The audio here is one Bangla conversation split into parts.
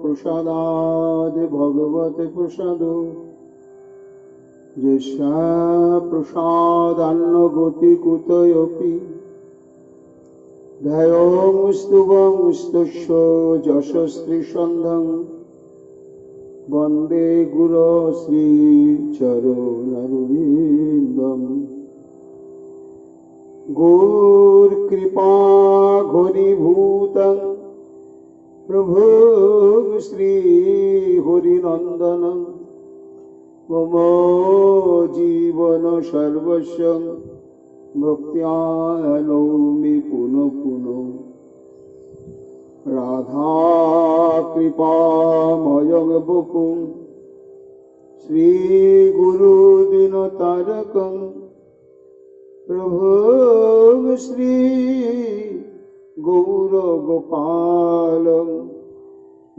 प्रसादाद् भगवते प्रसादो यस्या प्रसादान्न कुतयोऽपि ध्यायों स्तुवं स्तुष्यो यशस्त्रिसन्धं वन्दे गुरो श्रीचरणरविन्दम् गौरकृपा घनीभूतं प्रभु श्री हरिनन्दनं मम जीवन सर्वस्व भक्त्या नौमि पुनः पुनः राधा कृपामयं वपुं श्री गुरुदिनतारकं प्रभु श्री गौरगोपालं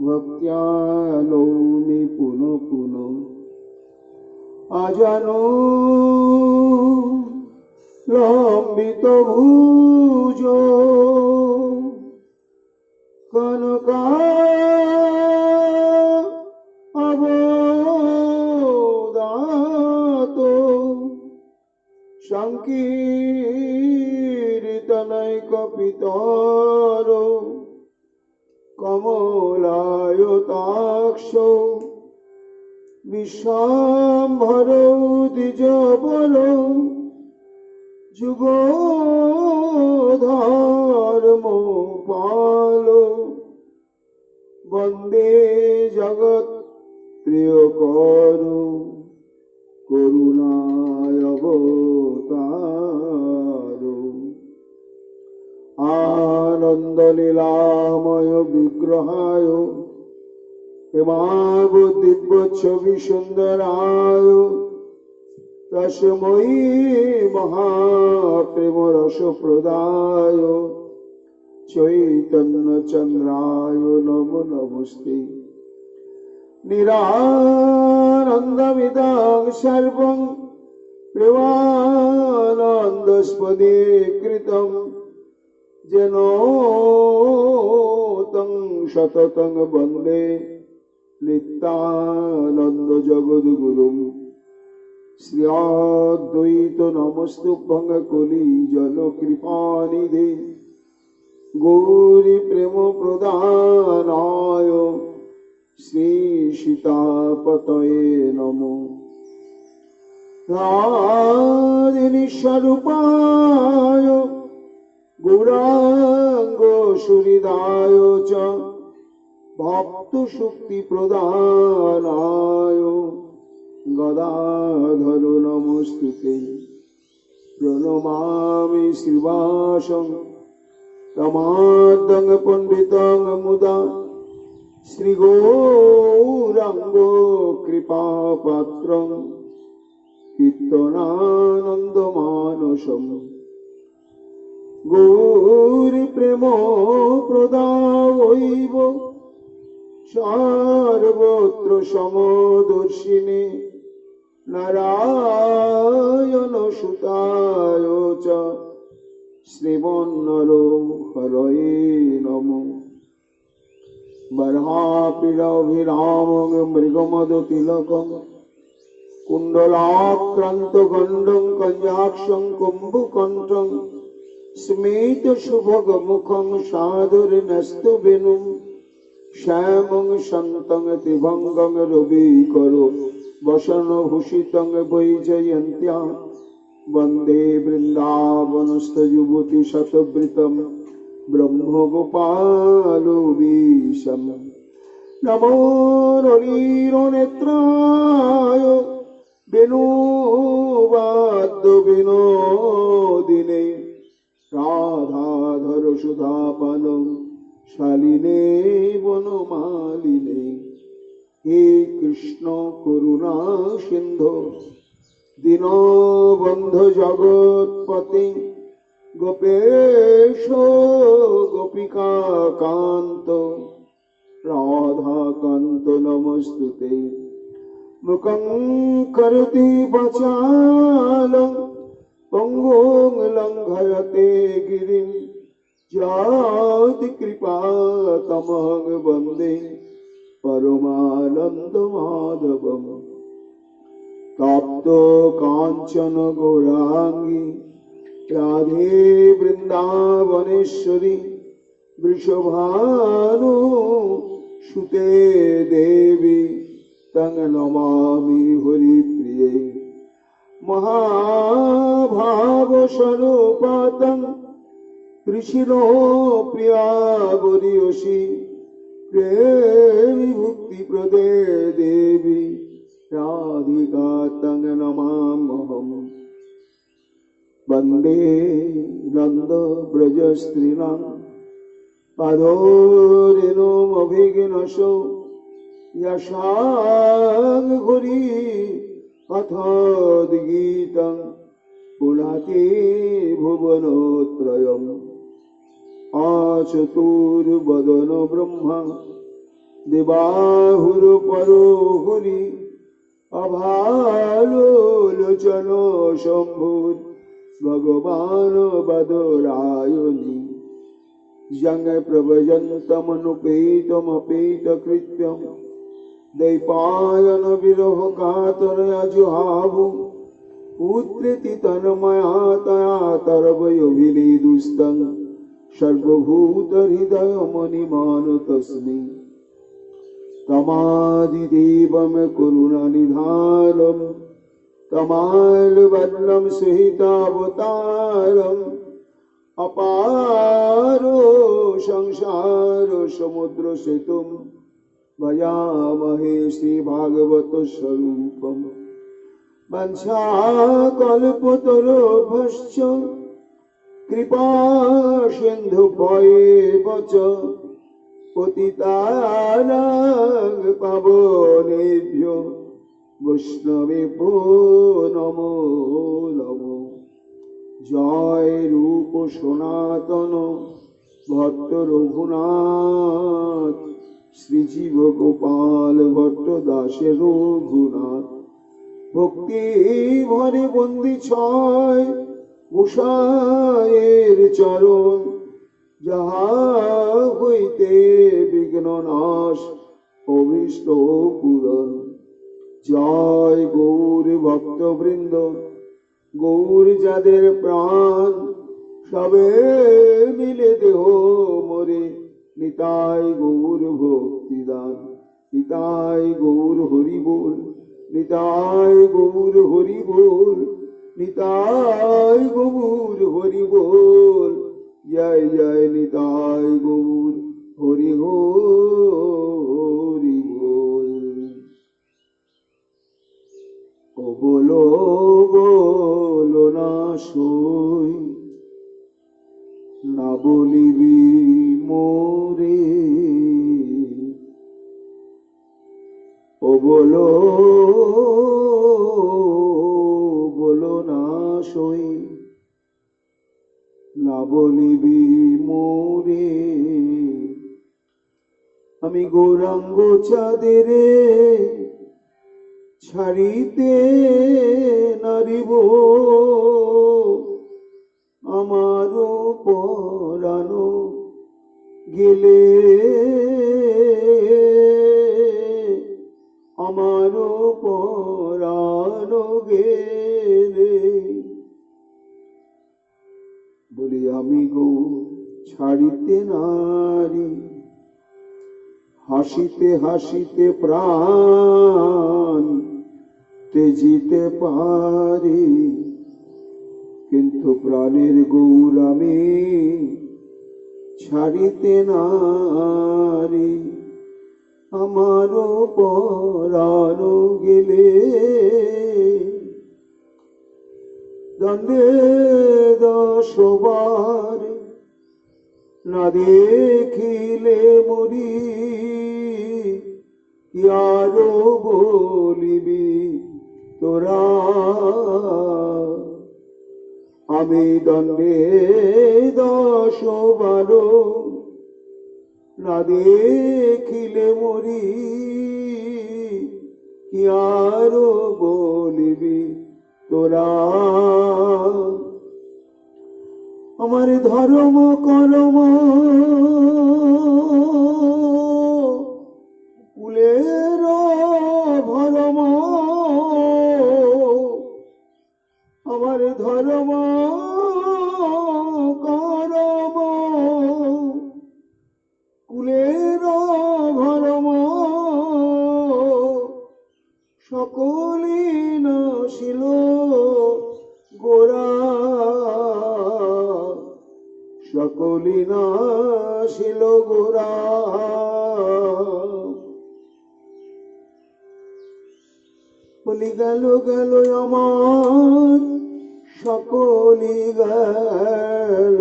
भक्त्या नौमि पुनः पुनः अजानो लम्बित भुजो कनकावदातो संकीर्तनैकपितरो कमलायताक्षो विश्वाम्भरो द्विजबलो जुगोधर्मपालो वन्दे जगत् प्रियकरो करुणावतारो आनन्दलीलामय विग्रहाय हेमावदिव्यच्छविसुन्दराय तस्मै महाप्रेमरसप्रदाय चैतन्यचन्द्राय नमो नमस्ते निरानन्दमिदं सर्वं प्रेमानन्दस्पदे कृतं जेन तं सततं वन्दे नित्यानन्द जगद्गुरुं श्री अद्वैत नमस्तुभ्यं कलि जन कृपानिधे गौरी प्रेम प्रदानाय श्री सीतापतये नमो राधिनी स्वरूपाय गौरांग सुहृदाय च भक्त शुक्ति प्रदानाय गदाधर नमस्तुते प्रणमामि श्रीवासं तमादं पंडितं मुदा श्रीगौरांग कृपापात्रं कीर्तनानन्दमानसं गौरी प्रेम प्रदावैव सर्वत्र समदर्शिने नारायण सुताय च श्रीमन्नरहरये नमो बर्हापीडाभिरामं मृगमदतिलकं कुण्डलाक्रान्तगण्डं कञ्जाक्षं कुम्भकण्ठं स्मितसुभगमुखं सादरनस्तवेणुं श्यामं शन्तं त्रिभंगं रविकरो वसनभूषितं वैजयन्त्या वन्दे वृन्दावनस्थयुवति शतवृतं ब्रह्मगोपालवीशं नमो रविरनेत्राय वेणुवाद्यविनोदिने राधाधर सुधापानं शालिने वनमालिने हे कृष्ण करुणा सिंधु दीनबंधु जगत्पति गोपेश गोपिका कांत राधा कांत नमस्तुते मुखं करोति वाचालं पंगुं लंघयते गिरिं जाति कृपा तमं वन्दे परमानंद माधवम तप्त कांचन गौरांगी राधे वृंदावनेश्वरी वृषभानु सुते देवी तंग नमामि हरिप्रिये महाभाव स्वरूपातं कृष्णो प्रिया वरियसी प्रेमी भक्ति प्रदे देवी राधिका तंग नमाम्यहम् वंदे नंद ब्रज स्त्रीणां पादोरेणुमभिघ्नसो यशां घुरी कथोद्गीतं पुनाति भुवनत्रयम् आचतुर्वदन ब्रह्मा दिवाहुरपरो हुरि अभालोचनो शम्भुर् भगवान् बदरायणि जंग प्रभजन्तमनुपेतमपेतकृत्यं दैपायन विरह कातरया जुहावु पुत्रेति तन्मया तया तरवयोभिनेदुस्तं सर्वभूतहृदयमणिमान् तस्मै तमादिदेवं करुणानिधानम् तमालवर्णं सहितावतारम् अपारो संसार समुद्र सेतुं भजामहे श्रीभागवत स्वरूपम् वंशाकल्पतरुभ्यश्च कृपा सिन्धुभ्येव च पतितानां पावनेभ्यो वैष्णवेभ्यो नमो नमो जय रूप सनातन भट्ट रघुनाथ श्रीजीव गोपाल भट्ट दासे रघुनाथ भक्ति भरे बंदी छय गोसाइर चरण जहा हইতে विघ्न नाश अभीष्ट पूरण जय गौर भक्तवृंद गौर जाদের प्राण सबे मिले देह मोरे निताय गौर भक्तिदान निताय गौर हरि बोल निताय गौर हरि बोल निताय गौर हरि बोल जय जय निताय गौर हरि हरि बोल ओ बोलो बोलो ना सोई ना बोलिबी मोरे ओ बोलो बोलो ना सोई ना बोलिबी मोरे আমি গৌরাঙ্গ চাঁদেরে ছাড়িতে নারিব আমারও পরানো গেলে আমারও পরানো গেলে বলি আমি গো ছাড়িতে নারী হাসিতে হাসিতে প্রাণ তেজিতে পারি কিন্তু প্রাণের গৌর আমি ছাড়িতে নারি আমারও পরানো গেলে দণ্ডে দশবার না দেখিলে মরি কি আরো বলিবি তোরা আমি দণ্ডে 10-12 না দেখিলে মরি কি আরো বলিবি তোরা আমার ধর্ম কর্ম কুলে বলি গেল গেল আমার সকলি গেল,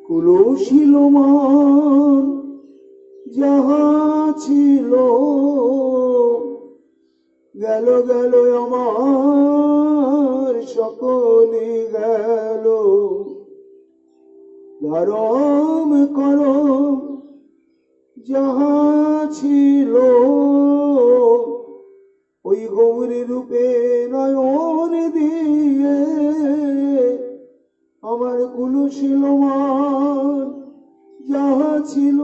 কুলশীল মান যাহা ছিল, গেল গেল আমার সকলি গেল। ধরম করম যাহা ছিল, ওই গৌরী রূপে নয়ন দিয়ে আমার কুলশীল মান যাহা ছিল,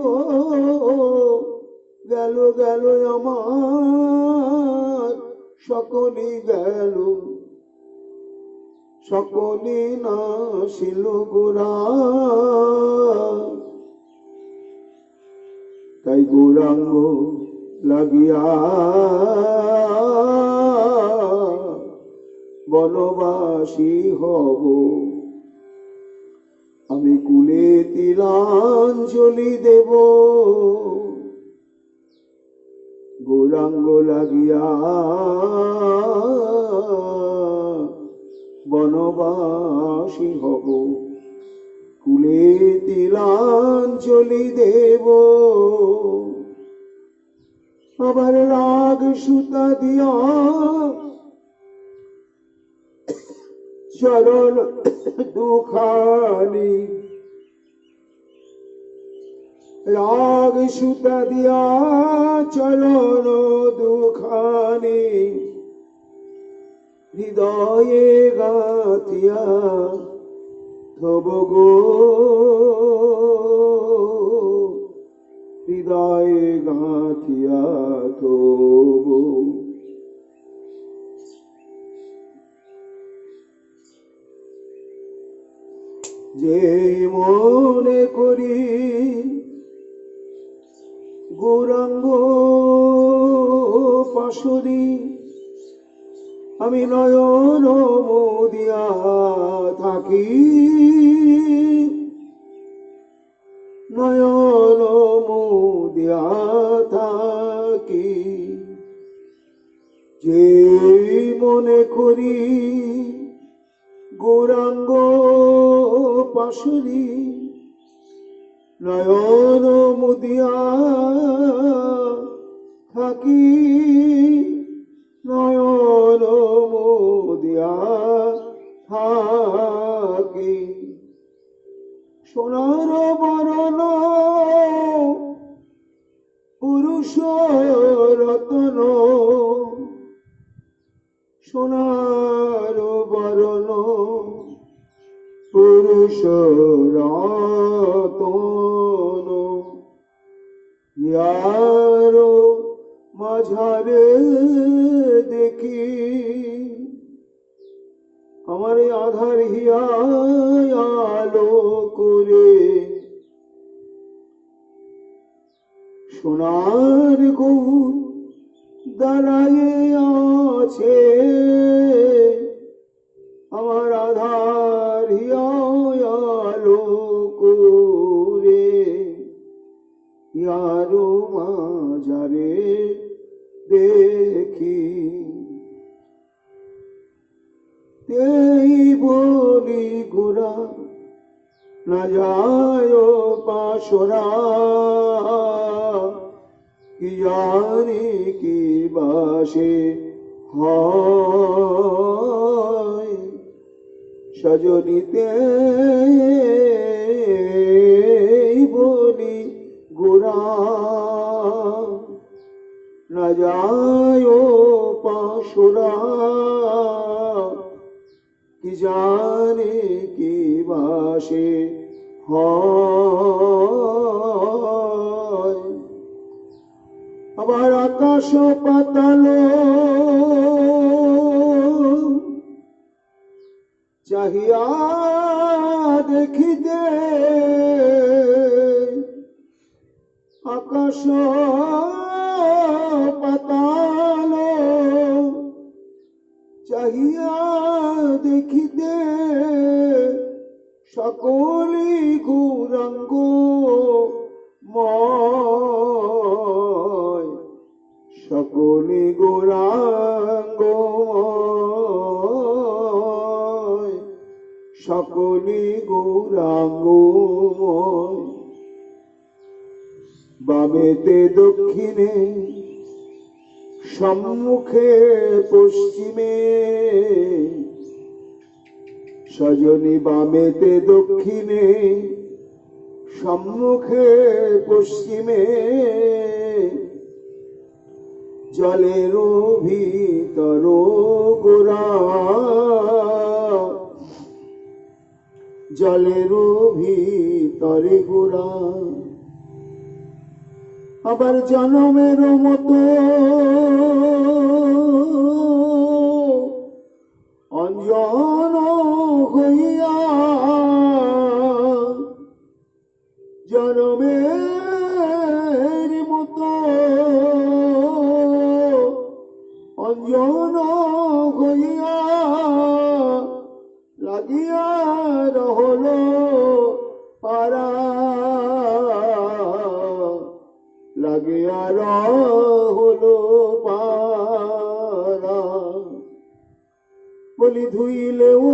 গেল গেল আমার সকলি গেল। সকলি নাশিল গোরা, তাই গৌরাঙ্গ লাগিয়া বনবাসী হব। আমি কুলে তিলাঞ্জলি দেব, গৌরাঙ্গ লাগিয়া বনবাসী হব। কুলে তিলাঞ্জলি দেব, আবার রাগ সুতা দিয়া চরণ দুখানি, রাগ সুতা দিয়া চরণ দুখানি, হৃদয়ে গাথিয়া থব গো, হৃদয়ে গাথিয়া থব। যে মনে করি গৌরাঙ্গ পাশরি, আমি নয়ন মুদিয়া থাকি, নয়ন মুদিয়া থাকি। যে মনে করি গৌরাঙ্গ পাশরি, নয়ন মুদিয়া থাকি, নয়ন মুদিয়া থাকি। সোনার বরণ পুরুষ রতন, সোনার বরণ পুরুষ রতন, ইয়ার মাঝারে দেখি আমার আধার হিয়া আলো করে। সোনার গৌর দাঁড়ায়ে আছে, আমার আধার হিয়া আলো করে। ইয়ারো মাঝারে দেখি, তেই বলি গোরা না যায় পাশরা, কি জানি কি বাসে হয় সজনিতে বলি গোরা না যায় পাশরা, কি জানে কি বাসে হয়। আবার আকাশ পাতাল চাহিয়া দেখিতে, আকাশ পাতাল চাহিয়া দেখিতে, সকলি গৌরাঙ্গ ময়, সকলে গৌরাঙ্গ, সকলে গৌরাঙ্গ। বামেতে দক্ষিণে সম্মুখে পশ্চিমে, সজনী বামেতে দক্ষিণে সম্মুখে পশ্চিমে, জলের ভিতর গোরা, জলের ভিতরে গোরা। আবার জনমের মতো অঞ্জন হইয়া, জনমের মতো অঞ্জন হইয়া, লাগিয়া রহল পারা, লাগিয়া রহল পারা। বলি ধুইলেও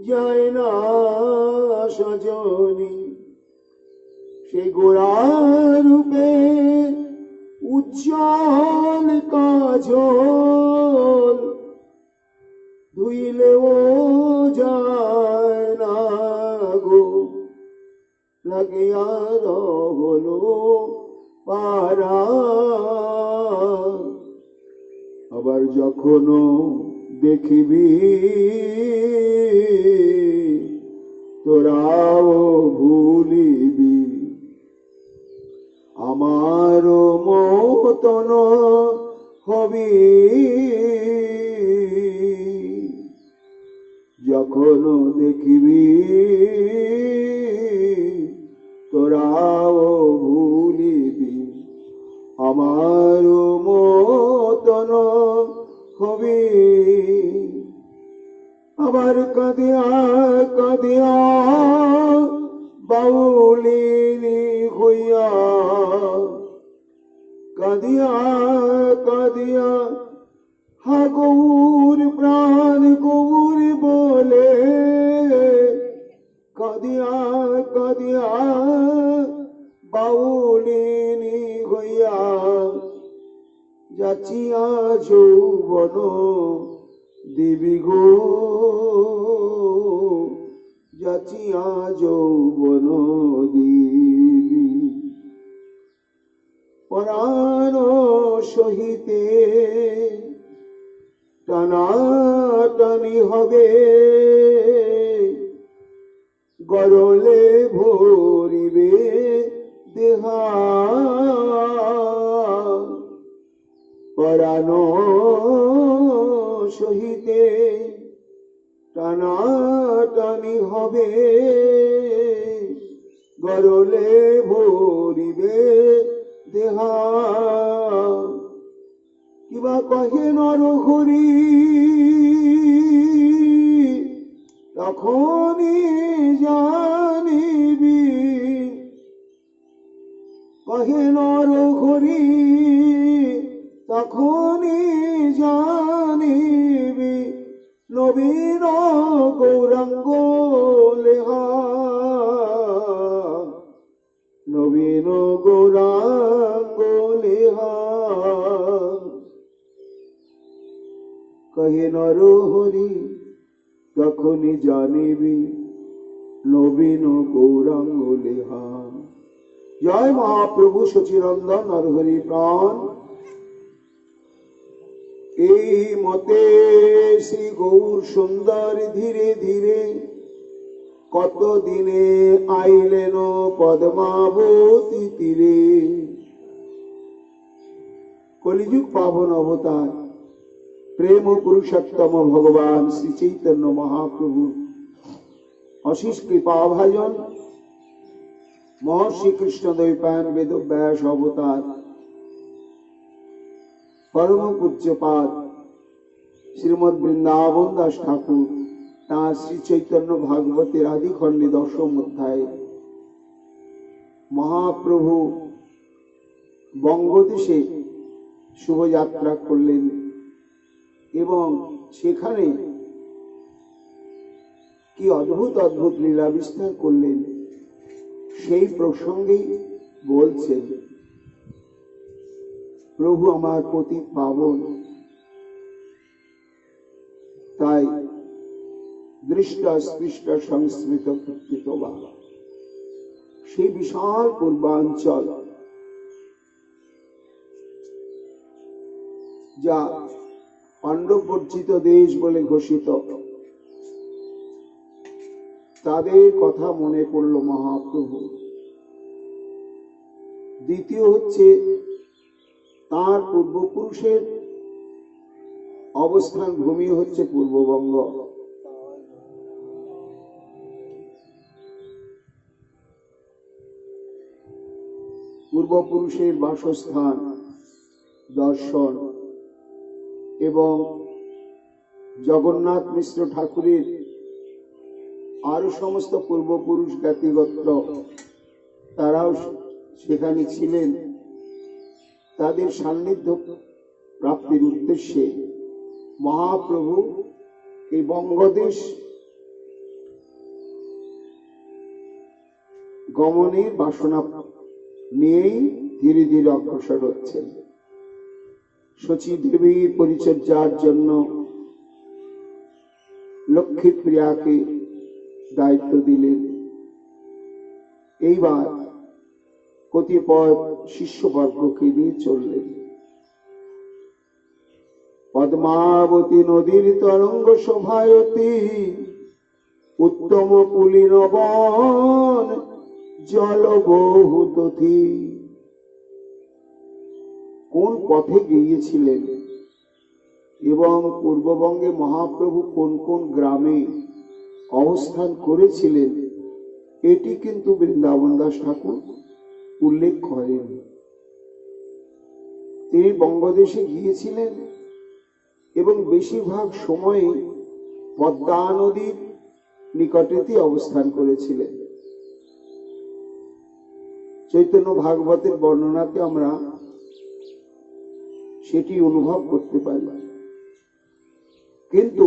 যায় না সজনী, সেই গোরা রূপে উজ্জ্বল কাজল, ধুইলেও যায় না গো, লাগিয়া রহল পারা। আবার যখনও দেখিবি তোরাও ভুলিবি, আমার মতন হবি। যখন দেখিবি তোরাও ভুলিবি, আমার মতন হবি। আবার কাঁদিয়া কাঁদিয়া বাউলিনী হইয়া, কাঁদিয়া কাঁদিয়া হা গৌর প্রাণ গৌর বলে, কাঁদিয়া কাঁদিয়া বাউলিনী হইয়া, যাচিয়া যৌবন দেবী গো, যাচিয়া যৌবন দেবী। পরাণ সহিতে টানাটানি হবে, গরলে ভরিবে দেহা। পরাণ সহিতে টানাটানি হবে, গরলে ভরিবে দেহা। কিবা কহে নরহরি তখনই জানিবি, কহে নরহরি তখনই জানিবি, নবীন গৌরাঙ্গ লেহা, নবীন গৌরাঙ্গ লেহা। কহে নরহরি তখনই জানিবি, নবীন গৌরাঙ্গ লেহা। জয় মহাপ্রভু সচিরন্দন নরহরি প্রাণ। এই মতে শ্রী গৌর সুন্দর ধীরে ধীরে কত দিনে আইলেন পদ্মাবতী তীরে। কলিযুগ পাবন অবতার প্রেম পুরুষোত্তম ভগবান শ্রী চৈতন্য মহাপ্রভু অশেষ কৃপা ভাজন মহর্ষি কৃষ্ণ দ্বৈপায়ন বেদব্যাস অবতার পরম পূজ্যপাদ শ্রীমদ বৃন্দাবন দাস ঠাকুর তাঁর শ্রী চৈতন্য ভাগবতের আদি খণ্ডে দশম অধ্যায়ে মহাপ্রভু বঙ্গদেশে শুভযাত্রা করলেন এবং সেখানে কি অদ্ভুত অদ্ভুত লীলা বিস্তার করলেন সেই প্রসঙ্গেই বলছেন, প্রভু আমার পতি পাবন, তাই দৃষ্ট স্পৃষ্ট সংস্মৃত কৃত বা সেই বিশাল পূর্বাঞ্চল যা পাণ্ডববর্জিত দেশ বলে ঘোষিত, তাদের কথা মনে পড়ল মহাপ্রভু। দ্বিতীয় হচ্ছে তার পূর্বপুরুষের অবস্থান ভূমি হচ্ছে পূর্ববঙ্গ। পূর্বপুরুষের বাসস্থান, দর্শন এবং জগন্নাথ মিশ্র ঠাকুরের আরো সমস্ত পূর্বপুরুষ জ্ঞাতিগোত্র তারাও সেখানে ছিলেন। তাদের সান্নিধ্য প্রাপ্তির উদ্দেশ্যে মহাপ্রভু এই বঙ্গদেশ গমনের বাসনা নিয়েই ধীরে ধীরে অগ্রসর হচ্ছেন। শচী দেবীর পরিচর্যার জন্য লক্ষ্মীপ্রিয়াকে দায়িত্ব দিলেন। এইবার কতিপয় শিষ্যবর্গকে নিয়ে চললেন। পদ্মাবতী নদীর তরঙ্গ শোভায়তী উত্তম পুলিন বন জল বহুতী। কোন পথে গিয়েছিলেন এবং পূর্ববঙ্গে মহাপ্রভু কোন কোন গ্রামে অবস্থান করেছিলেন এটি কিন্তু বৃন্দাবন দাস ঠাকুর উল্লেখ করেন। তিনি বঙ্গদেশে গিয়েছিলেন এবং বেশিরভাগ সময় পদ্মা নদীর নিকটেতে অবস্থান করেছিলেন। চৈতন্য ভাগবতের বর্ণনাতে আমরা সেটি অনুভব করতে পারি, কিন্তু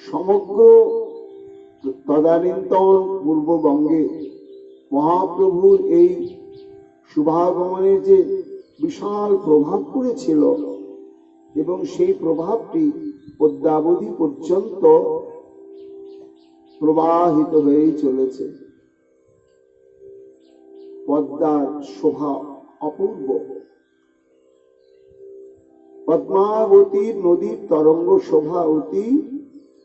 সমগ্র তদানীন্তন পূর্ববঙ্গে মহাপ্রভুর এই শুভাগমনের যে বিশাল প্রভাব পড়েছিল এবং সেই প্রভাবটি পদ্মাবধি পর্যন্ত প্রবাহিত হয়েই চলেছে। পদ্মার শোভা অপূর্ব। পদ্মাবতীর নদীর তরঙ্গ শোভা অতি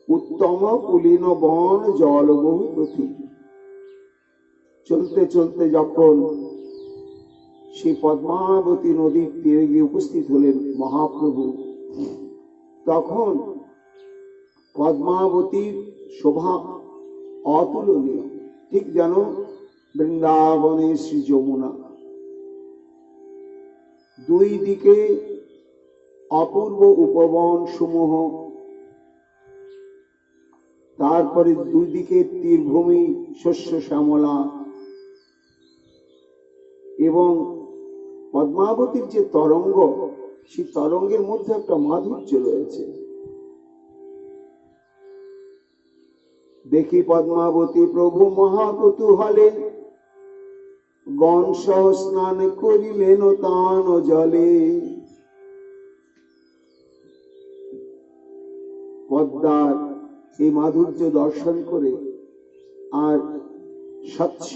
উত্তম পুলিন বন জল বহু প্রতি। চলতে চলতে যখন সেই পদ্মাবতী নদীর তীরে গিয়ে উপস্থিত হলেন মহাপ্রভু, তখন পদ্মাবতীর শোভা অতুলনীয়, ঠিক যেন বৃন্দাবনের শ্রী যমুনা। দুই দিকে অপূর্ব উপবন সমূহ, তারপরে দুই দিকে তীরভূমি শস্য শ্যামলা, এবং পদ্মাবতীর যে তরঙ্গ, সেই তরঙ্গের মধ্যে একটা মাধুর্য রয়েছে। দেখি পদ্মাবতী প্রভু মহাকুতূহলে গণ সহ স্নান করিলেন তান জলে। পদ্মার এই মাধুর্য দর্শন করে আর স্বচ্ছ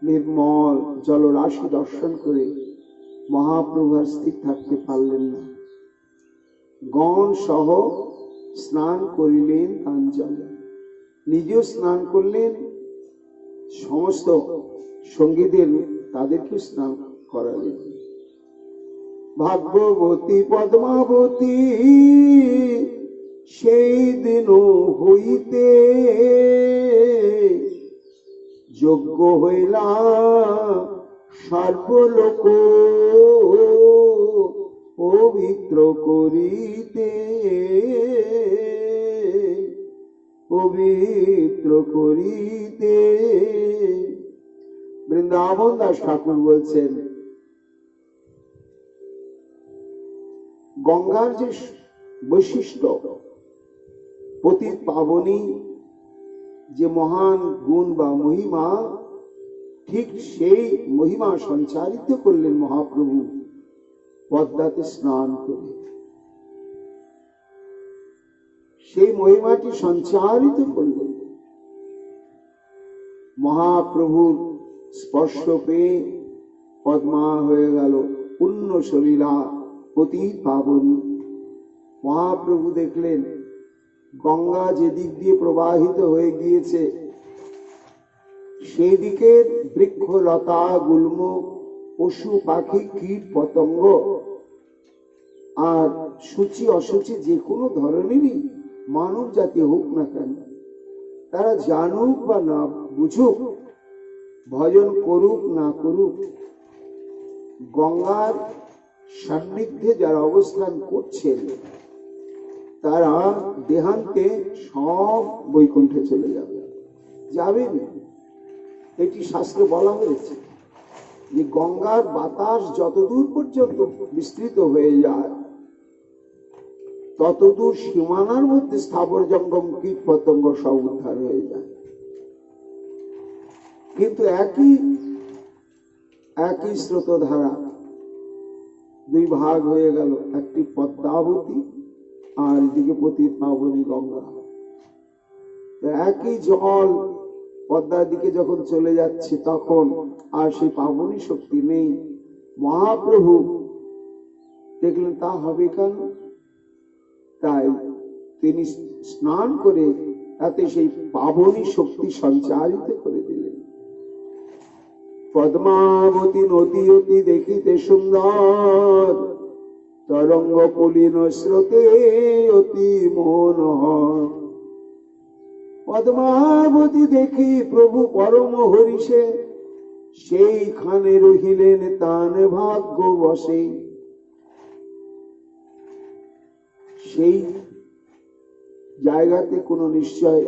নির্মল জলরাশি দর্শন করে মহাপ্রভু আর স্থির থাকতে পারলেন না। গণ সহ স্নান করিলেন তান জলে, নিজেও স্নান করলেন, সমস্ত সঙ্গীদের তাদেরকে স্নান করালেন। ভাগ্যবতী পদ্মাবতী সেই দিন হইতে যোগ্য হইলা সর্বলোক পবিত্র করিতে, পবিত্র করিতে। বৃন্দাবন দাস ঠাকুর বলছেন, গঙ্গার যে বৈশিষ্ট্য, পতিত পাবনী যে মহান গুণ বা মহিমা, ঠিক সেই মহিমা সঞ্চারিত করলেন মহাপ্রভু পদ্মাতে স্নান করে। সেই মহিমাটি সঞ্চারিত করলেন। মহাপ্রভুর স্পর্শ পেয়ে পদ্মা হয়ে গেল পুণ্য সলীলা পতিত পাবনী। মহাপ্রভু দেখলেন গঙ্গা যেদিক দিয়ে প্রবাহিত হয়ে গিয়েছে, সেই দিকে বৃক্ষ লতা গুল্ম, পশু পাখি কীট পতঙ্গ আর সূচি অসুচি যে কোনো ধরনেরই মানব জাতি হোক না কেন, তারা জানুক বা না বুঝুক, ভজন করুক না করুক, গঙ্গার সান্নিধ্যে যারা অবস্থান করছেন তারা দেহান্তে সব বৈকুণ্ঠে চলে যাবে, যাবেন। এটি শাস্ত্রে বলা হয়েছে যে গঙ্গার বাতাস যতদূর পর্যন্ত বিস্তৃত হয়ে যায় ততদূর সীমানার মধ্যে স্থাবর জঙ্গম কীট পতঙ্গ সব উদ্ধার হয়ে যায়। কিন্তু একই স্রোতধারা দুই ভাগ হয়ে গেল, একটি পদ্মাবতী আর এদিকে পতিত পাবনী গঙ্গা। একই জল পদ্মার দিকে যখন চলে যাচ্ছে তখন আর সেই পাবনী শক্তি নেই। মহাপ্রভু দেখলেন তা হবে কেন, তাই তিনি স্নান করে তাতে সেই পাবনী শক্তি সঞ্চারিত করে দিলেন। পদ্মাবতী নদী অতি দেখিতে সুন্দর, তরঙ্গ পুলিন স্রোতে অতি মনোহর। পদ্মাবতী দেখি প্রভু পরম হরিষে, সেইখানে রহিলেন তান ভাগ্য বসে। সেই জায়গাতে কোনো নিশ্চয়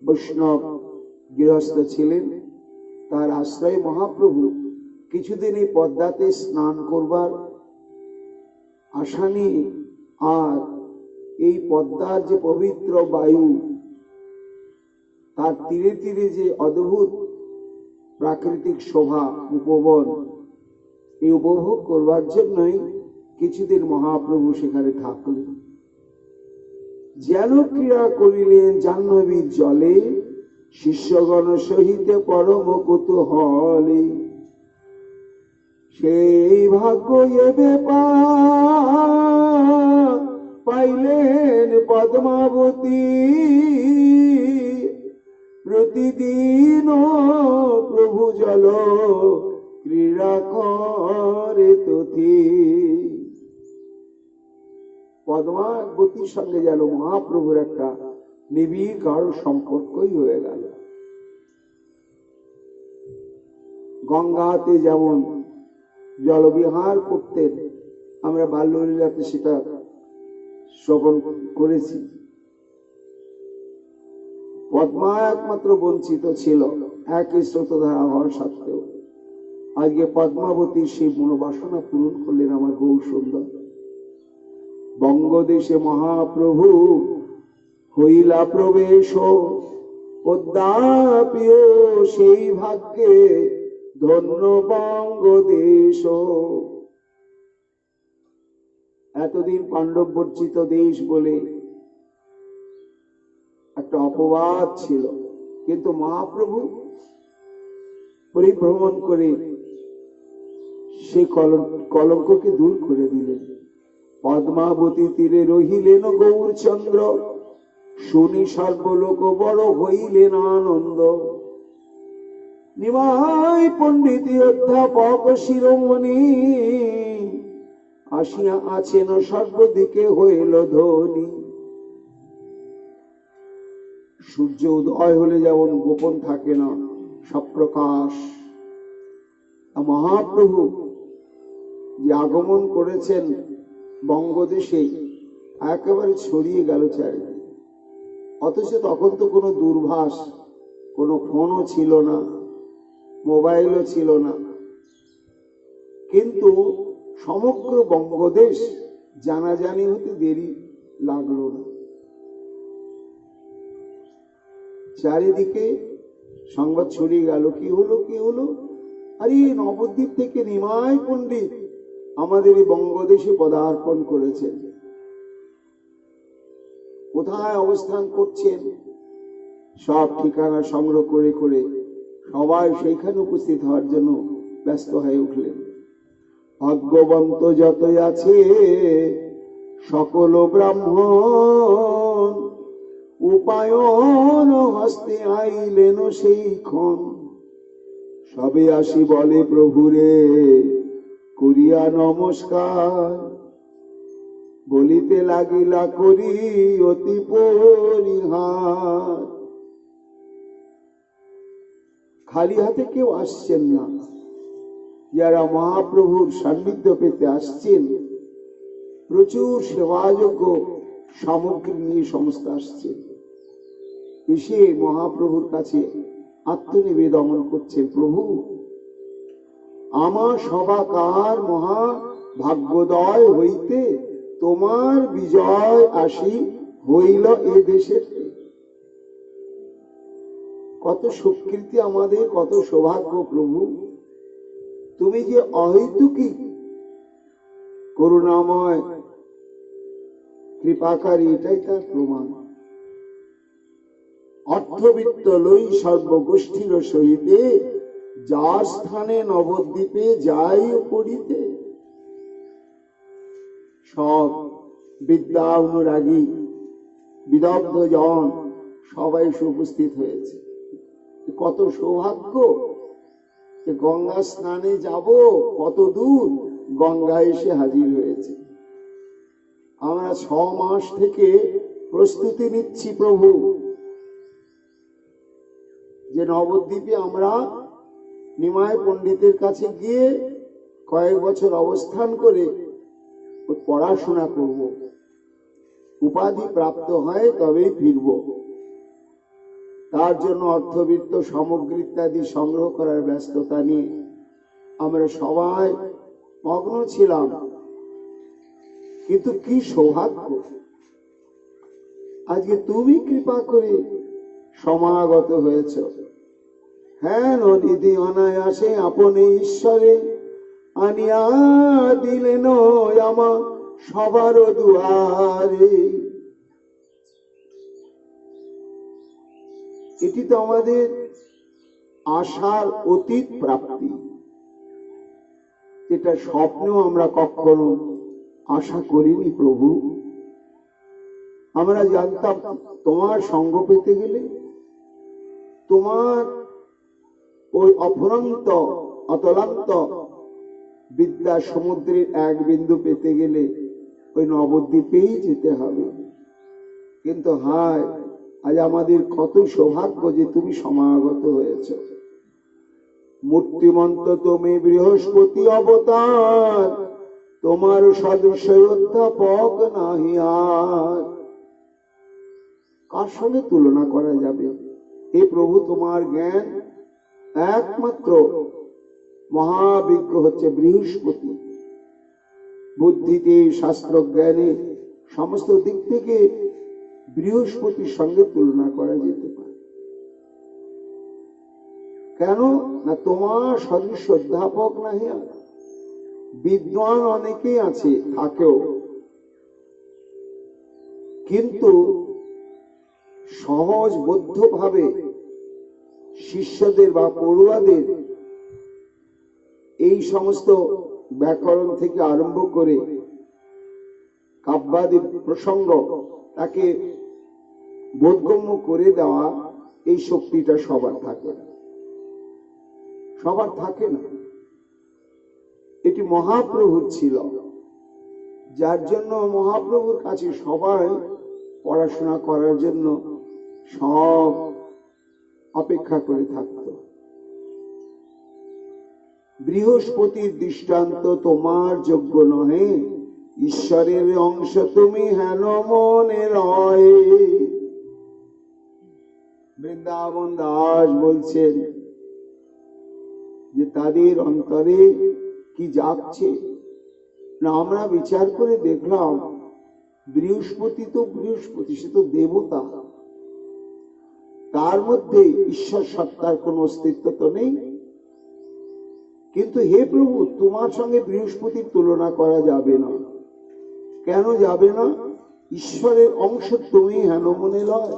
বৈষ্ণব গৃহস্থ ছিলেন, তার আশ্রয়ে মহাপ্রভু কিছুদিন এই পদ্মাতে স্নান করবার আশা নিয়ে, আর এই পদ্মার যে পবিত্র বায়ু, তার তীরে তীরে যে অদ্ভুত প্রাকৃতিক শোভা উপবন, এই উপভোগ করবার জন্যই কিছুদিন মহাপ্রভু সেখানে থাকলেন। যেন ক্রিয়া করিলেন জাহ্নবীর জলে, শিষ্যগণ সহিতে পরম কুতূহলে। সেই ভাগ্য এবে পাইলেন পদ্মাবতী, প্রতিদিন প্রভু জল ক্রীড়া করে তথি। পদ্মাবতীর সঙ্গে যেন মহাপ্রভুর একটা নিবিড় গাঢ় সম্পর্কই হয়ে গেল। গঙ্গাতে যেমন জলবিহার করতেন, আমরা বাল্যলীলাতে সেটা শ্রবণ করেছি। পদ্মা একমাত্র বঞ্চিত ছিল একই স্রোতধারা হওয়ার সত্ত্বেও। আজকে পদ্মাবতীর সেই মনোবাসনা পূরণ করলেন আমার গৌর সুন্দর। বঙ্গদেশে মহাপ্রভু হইলা প্রবেশ, পদ্মাপিও সেই ভাগ্যে ধন্য বঙ্গদেশ। এতদিন পাণ্ডব বর্জিত দেশ বলে একটা অপবাদ ছিল, কিন্তু মহাপ্রভু পরিভ্রমণ করে সেই কলঙ্ককে দূর করে দিলেন। পদ্মাবতী তীরে রহিলেন গৌরচন্দ্র, শুনি সর্বলোক বড় হইলেন আনন্দ। নিমাই পণ্ডিত অধ্যাপক শিরোমণি, আসিয়া আছেন সর্বদিকে হইল ধ্বনি। সূর্য উদয় হলে যেমন গোপন থাকে না, সপ্রকাশ মহাপ্রভু যে আগমন করেছেন বঙ্গদেশে একেবারে ছড়িয়ে গেল চারিদিকে। অথচ তখন তো কোনো দূরভাষ, কোনো ফোনও ছিল না, মোবাইলও ছিল না, কিন্তু সমগ্র বঙ্গদেশ জানাজানি হতে দেরি লাগলো না। চারিদিকে সংবাদ ছড়িয়ে গেল, কি হলো কি হলো, আরে নবদ্বীপ থেকে নিমাই পণ্ডিত আমাদের এই বঙ্গদেশে পদার্পণ করেছেন। কোথায় অবস্থান করছেন সব ঠিকানা সংগ্রহ করে করে সবাই সেইখানে উপস্থিত হওয়ার জন্য ব্যস্ত হয়ে উঠলেন। ভাগ্যবন্ত যতই আছে সকল ব্রাহ্মণ উপায়ন হস্তে আইলেন সেই ক্ষণ। সবে আসি বলে প্রভুরে করিয়া নমস্কার, বলিতে লাগিলা করি অতি পরিহার। খালি হাতে কেউ আসছেন না, যারা মহাপ্রভুর সান্নিধ্য পেতে আসছেন প্রচুর সেবাযোগ্য সামগ্রী নিয়ে সমস্ত আসছেন, এসে মহাপ্রভুর কাছে আত্মনিবেদন করছেন। প্রভু, আমার সবাকার মহা ভাগ্যোদয় হইতে তোমার বিজয় আসি হইল এ দেশে। কত সুকৃতি আমাদের, কত সৌভাগ্য প্রভু। তুমি যে অহৈতুকী করুণাময় কৃপাকারী, এটাই তার প্রমাণ। অর্থবিত্ত লই সর্বগোষ্ঠীর সহিতে যার স্থানে নবদ্বীপে যাই করিতে। সব বিদ্যা অনুরাগী বিদগ্ধ জন সবাই উপস্থিত হয়েছে। কত সৌভাগ্য! গঙ্গা স্নানে যাব, কত দূর, গঙ্গা এসে হাজির হয়েছে। আমরা 6 মাস থেকে প্রস্তুতি নিচ্ছি প্রভু, যে নবদ্বীপে আমরা নিমাই পণ্ডিতের কাছে গিয়ে কয়েক বছর অবস্থান করে পড়াশোনা করব, উপাধি প্রাপ্ত হয় তবেই ফিরব। তার জন্য অর্থবিত্ত সামগ্রী ইত্যাদি সংগ্রহ করার ব্যস্ততা নিয়ে আমরা সবাই মগ্ন ছিলাম। কিন্তু কি সৌভাগ্য, আজকে তুমি কৃপা করে সমাগত হয়েছ। হ্যাঁ, নদী অনায়াসে আপনি ঈশ্বরে আনিয়া দিলেন আমার সবার দুয়ারে। এটি তো আমাদের আশার অতীত প্রাপ্তি, এটা স্বপ্নেও আমরা কখনো আশা করিনি প্রভু। আমরা জানতাম তোমার সঙ্গ পেতে গেলে, তোমার ওই অফুরন্ত অতলান্ত বিদ্যা সমুদ্রের এক বিন্দু পেতে গেলে ওই নবদ্বীপেই যেতে হবে। কিন্তু হায়, আজ আমাদের কত সৌভাগ্য যে তুমি সমাগত হয়েছ। মূর্তিমন্ত তুমি বৃহস্পতি অবতার, তোমার সদৃশ অধ্যাপক নাহি আর। কার সঙ্গে তুলনা করা যাবে? হে প্রভু, তোমার জ্ঞান একমাত্র মহাবিজ্ঞ হচ্ছে বৃহস্পতি। বুদ্ধিতে, শাস্ত্র জ্ঞানে, সমস্ত দিক থেকে বৃহস্পতির সঙ্গে তুলনা করা যেতে পারে। কেন না, তোমার সদৃশ অধ্যাপক নাহি আর। বিদ্বান অনেকেই আছে, থাকেও, কিন্তু সহজ বদ্ধভাবে শিষ্যদের বা পড়ুয়াদের এই সমস্ত ব্যাকরণ থেকে আরম্ভ করে কাব্যাদি প্রসঙ্গ তাকে বোধগম্য করে দেওয়া, এই শক্তিটা সবার থাকে না, সবার থাকে না। এটি মহাপ্রভুর ছিল, যার জন্য মহাপ্রভুর কাছে সবাই পড়াশোনা করার জন্য সব অপেক্ষা করে থাকত। বৃহস্পতির দৃষ্টান্ত তোমার যোগ্য নহে, ঈশ্বরের অংশ তুমি হেন মনে লয়। বৃন্দাবন দাস বলছেন যে তাদের অন্তরে কি জাগছে, না, আমরা বিচার করে দেখলাম বৃহস্পতি তো বৃহস্পতি, সে তো দেবতা, তার মধ্যে ঈশ্বর সত্তার কোন অস্তিত্ব তো নেই। কিন্তু হে প্রভু, তোমার সঙ্গে বৃহস্পতির তুলনা করা যাবে না। কেন যাবে না? ঈশ্বরের অংশ তুমি হেন মনে লয়।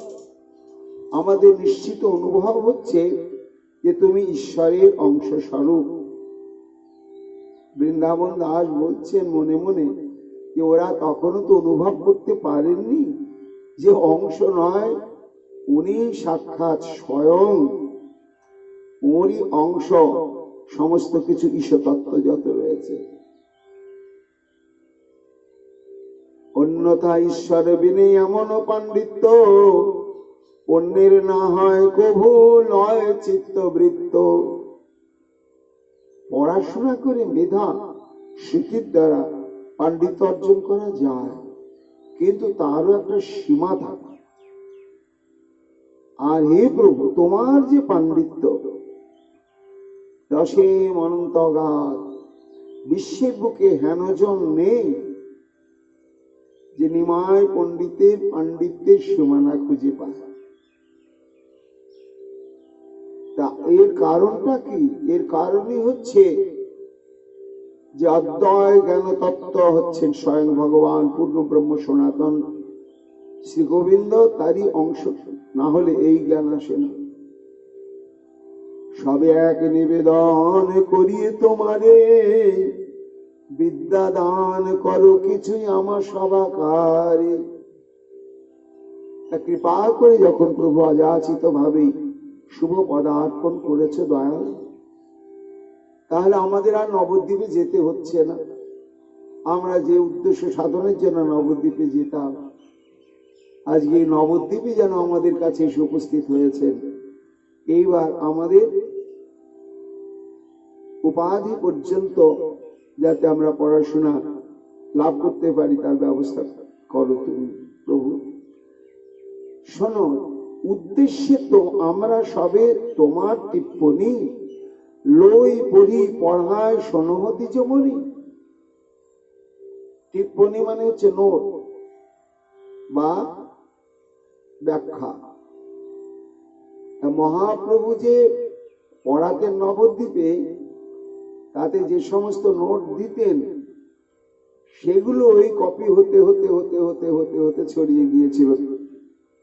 আমাদের নিশ্চিত অনুভব হচ্ছে যে তুমি ঈশ্বরের অংশ স্বরূপ। বৃন্দাবন দাস বলছেন মনে মনে যে ওরা তখনও তো অনুভব করতে পারেননি যে অংশ নয়, উনি সাক্ষাৎ স্বয়ং, ওরই অংশ সমস্ত কিছু ঈশ্বরতত্ত্ব যত রয়েছে। অন্যথা ঈশ্বর বিনে এমন পাণ্ডিত্য অন্যের না হয় কভু লয় চিত্তবৃত্ত। পড়াশোনা করে মেধা স্মৃতির দ্বারা পাণ্ডিত্য অর্জন করা যায়, কিন্তু তারও একটা সীমা থাকে। আর হে প্রভু, তোমার যে পাণ্ডিত্য দশম অনন্তগাত, বিশ্বের বুকে হেনজন নেই যে নিমাই পণ্ডিতের পাণ্ডিত্যের সীমানা খুঁজে পায়। তা এর কারণটা কি? এর কারণই হচ্ছে যে অদ্বয় জ্ঞান তত্ত্ব হচ্ছেন স্বয়ং ভগবান পূর্ণ ব্রহ্ম সনাতন শ্রী গোবিন্দ, তারই অংশ। না হলে এই জ্ঞান আসে না। সবে এক নিবেদন করিয়ে তোমারে, বিদ্যা দান করো কিছুই আমার সবাকারে। কৃপা করে যখন প্রভু অযাচিত ভাবে শুভ পদার্পণ করেছে দয়াল, তাহলে আমাদের আর নবদ্বীপে যেতে হচ্ছে না। আমরা যে উদ্দেশ্য সাধনের জন্য নবদ্বীপে যেতাম, আজকে এই নবদ্বীপে যেন আমাদের কাছে এসে উপস্থিত হয়েছেন। এইবার আমাদের উপাধি পর্যন্ত যাতে আমরা পড়াশোনা লাভ করতে পারি তার ব্যবস্থা করো তুমি প্রভু। শোনো, উদ্দেশ্যে তো আমরা সবে তোমার টিপ্পনী লই পড়ি পড়ায় শোনহতি জমনি। টিপ্পনী মানে হচ্ছে নোট বা ব্যাখ্যা। মহাপ্রভু যে পড়াতেন নবদ্বীপে, তাতে যে সমস্ত নোট দিতেন সেগুলো ওই কপি হতে হতে হতে হতে হতে হতে ছড়িয়ে গিয়েছিল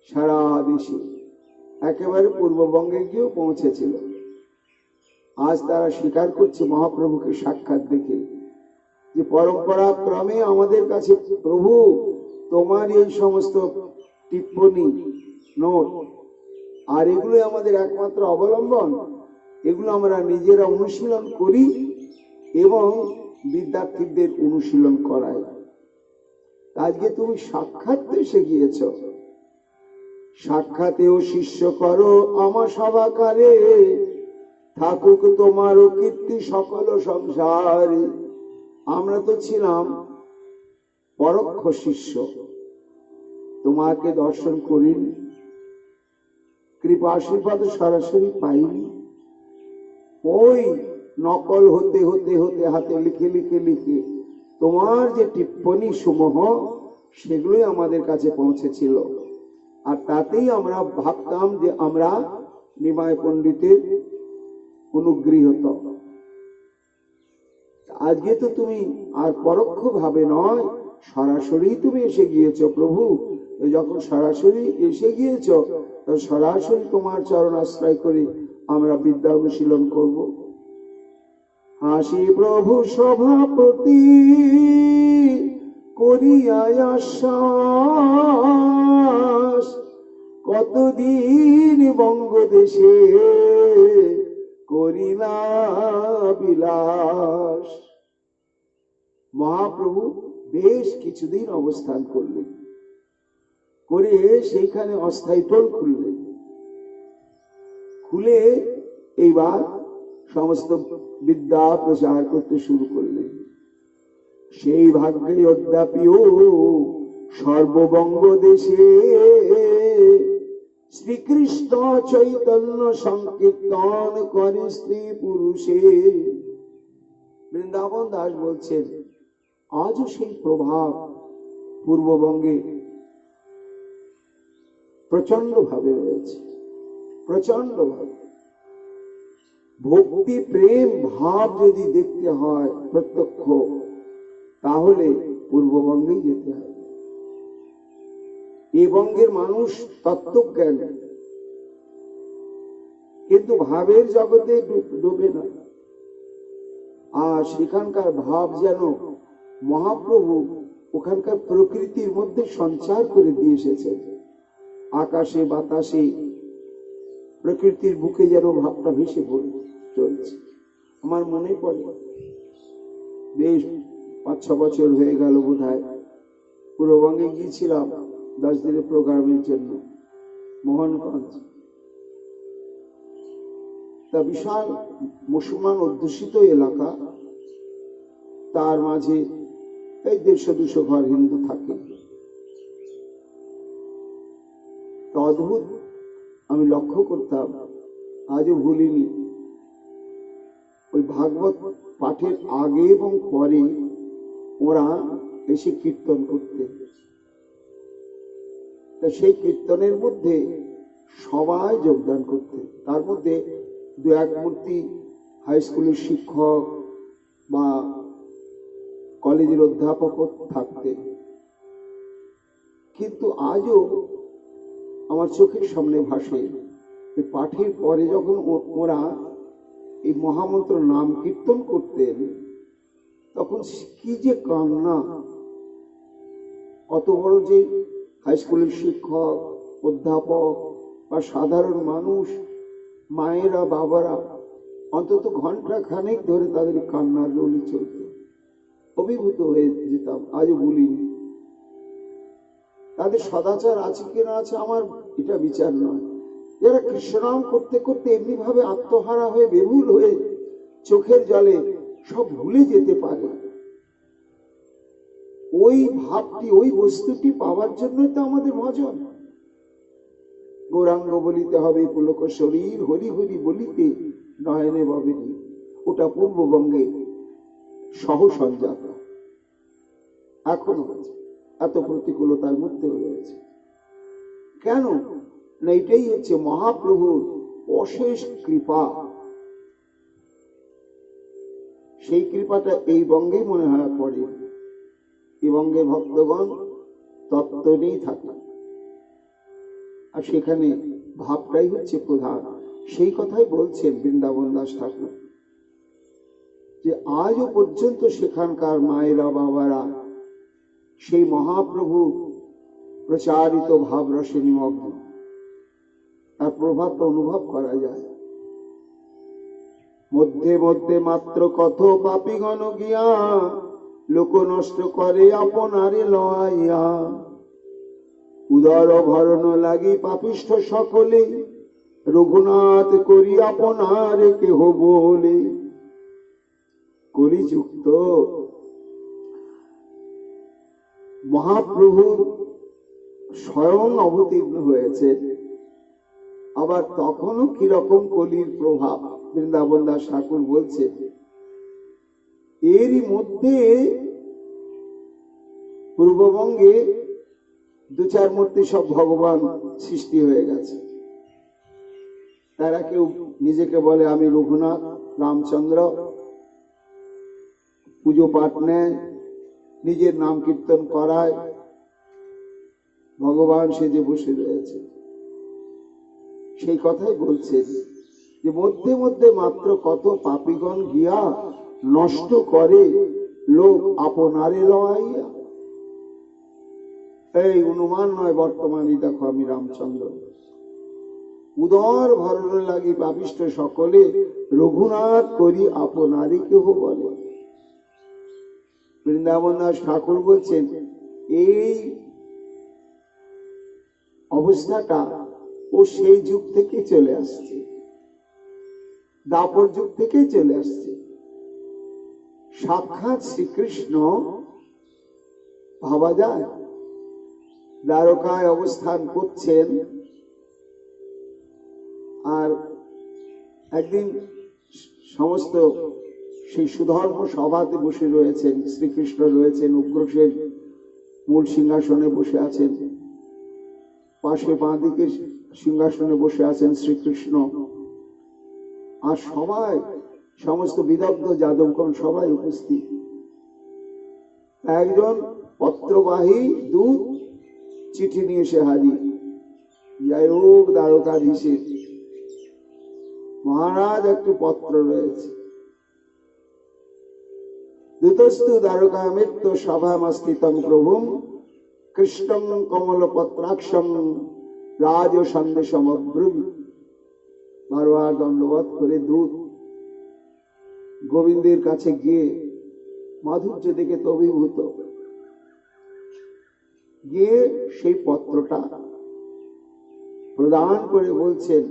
সারা দেশে, একেবারে পূর্ববঙ্গে গিয়েও পৌঁছেছিল। আজ তারা স্বীকার করছে মহাপ্রভুকে সাক্ষাৎ দেখে যে পরম্পরা ক্রমে আমাদের কাছে প্রভু তোমার এই সমস্ত টিপ্পনী নোট, আর এগুলো আমাদের একমাত্র অবলম্বন। এগুলো আমরা নিজেরা অনুশীলন করি এবং বিদ্যার্থীদের অনুশীলন করাই। আজকে তুমি সাক্ষাৎ এসে গিয়েছ, সাক্ষাতেও শিষ্য করো আমার সভাকারে, থাকুক তোমারও কীর্তি সকল সংসারে। আমরা তো ছিলাম পরোক্ষ শিষ্য, তোমাকে দর্শন করিনি, কৃপা আশীর্বাদ সরাসরি পাইনি। ওই নকল হতে হতে হতে হাতে লিখে লিখে লিখে তোমার যে টিপ্পনী সমূহ সেগুলোই আমাদের কাছে পৌঁছেছিল। আর তাতেই আমরা ভাবতাম যে আমরা নিমাই পণ্ডিতের অনুগৃহীত। আজকে তো তুমি আর পরোক্ষ ভাবে নয়, সরাসরি তুমি এসে গিয়েছ প্রভু। যখন সরাসরি এসে গিয়েছ, সরাসরি তোমার চরণ আশ্রয় করে আমরা বিদ্যা অনুশীলন করব। হাসি প্রভু সভাপতি করিয়ায় আশ্বাস, কতদিন বঙ্গদেশে করিলা বিলাস। মহাপ্রভু বেশ কিছুদিন অবস্থান করলেন, করে সেইখানে অস্থায়ী টোল খুললেন। খুলে এইবার সমস্ত বিদ্যা প্রচার করতে শুরু করলেন। সেই ভাগ্যে অদ্যাপিও সর্ববঙ্গ দেশে শ্রীকৃষ্ণ চৈতন্য সংকীর্তন করে স্ত্রী পুরুষে। বৃন্দাবন দাস বলছেন আজও সেই প্রভাব পূর্ববঙ্গে প্রচন্ড ভাবে রয়েছে, প্রচন্ড ভাবে। ভক্তি প্রেম ভাব যদি দেখতে হয় প্রত্যক্ষ, তাহলে পূর্ববঙ্গেই যেতে হবে। এই বঙ্গের মানুষ তত্ত্বজ্ঞান, কিন্তু ভাবের জগতে ডুবে না। আর সেখানকার ভাব যেন মহাপ্রভু ওখানকার প্রকৃতির মধ্যে সঞ্চার করে দিয়ে এসেছে। আকাশে বাতাসে প্রকৃতির বুকে যেন ভাবটা ভেসে চলছে। আমার মনে পড়ে, বেশ 5-6 বছর হয়ে গেল বোধ হয়, পূর্ববঙ্গে গিয়েছিলাম 10 দিনের প্রোগ্রামের জন্য মোহনগঞ্জ। তা বিশাল মুসলমান অধ্যুষিত এলাকা, তার মাঝে এই 150-200 ঘর হিন্দু থাকে। অদ্ভুত আমি লক্ষ্য করতাম, আজও ভুলিনি, ওই ভাগবত পাঠের আগে এবং পরে ওরা এসে কীর্তন করতে। তা সেই কীর্তনের মধ্যে সবাই যোগদান করতে। তার মধ্যে 2-1 মূর্তি হাই স্কুলের শিক্ষক বা কলেজের অধ্যাপক থাকতে। কিন্তু আজও আমার চোখের সামনে ভাসে, পাঠের পরে যখন ওরা এই মহামন্ত্র নাম কীর্তন করতেন, তখন কি যে কান্না! অত বড় যে হাই স্কুলের শিক্ষক, অধ্যাপক বা সাধারণ মানুষ, মায়েরা বাবারা অন্তত ঘন্টা খানেক ধরে তাদের কান্নার রলি চলত। অভিভূত হয়ে যেতাম, আজও ভুলিনি। তাদের সদাচার আছে কিনা আছে আমার এটা বিচার নয়। যারা কৃষ্ণনাম করতে করতে এমনি ভাবে আত্মহারা হয়ে বেহুল হয়ে চোখের জলে সব ভুলে যেতে পারে, ওই ভাবটি ওই বস্তুটি পাওয়ার জন্য তো আমাদের ভজন। গৌরাঙ্গ বলিতে হবে পুলক শরীর, হরি হরি বলিতে নয়নে ববেনি। ওটা পূর্ববঙ্গে সহ সঞ্জাত এখনো আছে, এত প্রতিকূলতার মধ্যে রয়েছে। কেন না, এটাই হচ্ছে মহাপ্রভুর অশেষ কৃপা। সেই কৃপাটা এই বঙ্গে মনে হয় পড়ে। এই বঙ্গের ভক্তগণ তত্ত্ব নেই থাকে, আর সেখানে ভাবটাই হচ্ছে প্রধান। সেই কথাই বলছেন বৃন্দাবন দাস ঠাকুর, যে আজও পর্যন্ত সেখানকার মায়েরা বাবারা সেই মহাপ্রভু প্রচারিত ভাবরসে নিমগ্ন। তার প্রভাবটা অনুভব করা যায়। মধ্যে মধ্যে মাত্র কত পাপীগণ গিয়া লোক নষ্ট করে আপনারে লইয়া, উদর ভরণ লাগি পাপিষ্ঠ সকলে, রঘুনাথ করি আপনার কেহ বলে। কলিযুক্ত মহাপ্রভু স্বয়ং অবতীর্ণ হয়েছে, আবার তখনও কিরকম কলির প্রভাব বৃন্দাবন দাস ঠাকুর বলছে। এরই মধ্যে পূর্ববঙ্গে 2-4 মূর্তি সব ভগবান সৃষ্টি হয়ে গেছে। তারা কেউ নিজেকে বলে আমি রঘুনাথ রামচন্দ্র, পুজো পাঠ নেয়, নিজের নাম কীর্তন করায়, ভগবান সেজে বসে রয়েছে। সেই কথাই বলছে যে মধ্যে মধ্যে মাত্র কত পাপীগণ গিয়া নষ্ট করে লোক আপনারে লইয়া। এই অনুমান নয়, বর্তমানে দেখো আমি রামচন্দ্র। উদর ভরণ লাগি পাপিষ্ঠ সকলে, রঘুনাথ করি আপনারে কেহ বলে। বৃন্দাবন দাস ঠাকুর বলছেন এই অবস্থাটা ও সেই যুগ থেকে চলে আসছে, দাপর যুগ থেকেই চলে আসছে। সাক্ষাৎ শ্রীকৃষ্ণ ভাবা যায়, দ্বারকায় অবস্থান করছেন, আর একদিন সমস্ত সেই সুধর্ম সভাতে বসে রয়েছেন শ্রীকৃষ্ণ, রয়েছেন উগ্রসেন মূল সিংহাসনে বসে আছেন, পাশে বাঁ দিকে সিংহাসনে বসে আছেন শ্রীকৃষ্ণ, আর সবাই সমস্ত বিদগ্ধ যাদবগণ সবাই উপস্থিত। একজন পত্রবাহী দূত চিঠি নিয়ে এসে হাজির। জয় হোক দ্বারকাধীশের মহারাজ, একটি পত্র রয়েছে। দূতস্তু দ্বারকামিত্য সভামস্থিতং প্রভুম কৃষ্ণং কমলপত্রাক্ষং রাজ সন্দেশমব্রবী। বারবার দণ্ডবোধ করে দূত গোবিন্দের কাছে গিয়ে মাধুর্য দেখে তো অভিভূত, গিয়ে সেই পত্রটা প্রদান করে বলছেন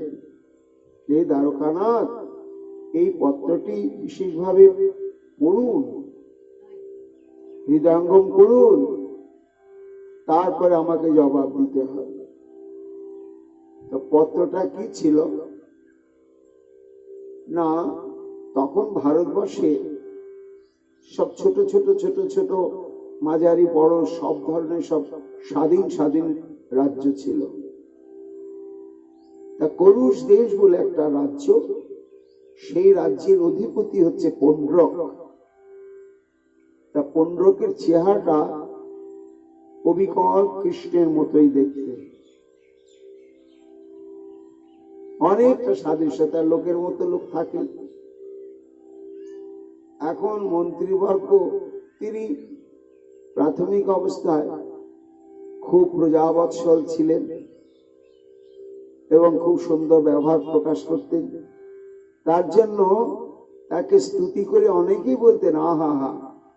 যে দ্বারকানাথ, এই পত্রটি বিশেষভাবে পড়ুন, হৃদয়ঙ্গম করুন, তারপরে আমাকে জবাব দিতে হবে। তো পত্রটা কি ছিল না, তখন ভারতবর্ষে সব ছোট ছোট ছোট ছোট মাঝারি বড় সব ধরনের সব স্বাধীন স্বাধীন রাজ্য ছিল। তা করুষ দেশ বলে একটা রাজ্য, সেই রাজ্যের অধিপতি হচ্ছে পৌণ্ড্রক। তা পৌণ্ড্রকের চেহারাটা অবিকল কৃষ্ণের মতোই দেখতে, অনেকটা সাদৃশ্যতা, লোকের মতো লোক থাকে। এখন মন্ত্রীবর্গ, তিনি প্রাথমিক অবস্থায় খুব প্রজাবৎসল ছিলেন এবং খুব সুন্দর ব্যবহার প্রকাশ করতেন। তার জন্য তাকে স্তুতি করে অনেকেই বলতেন, আহা হা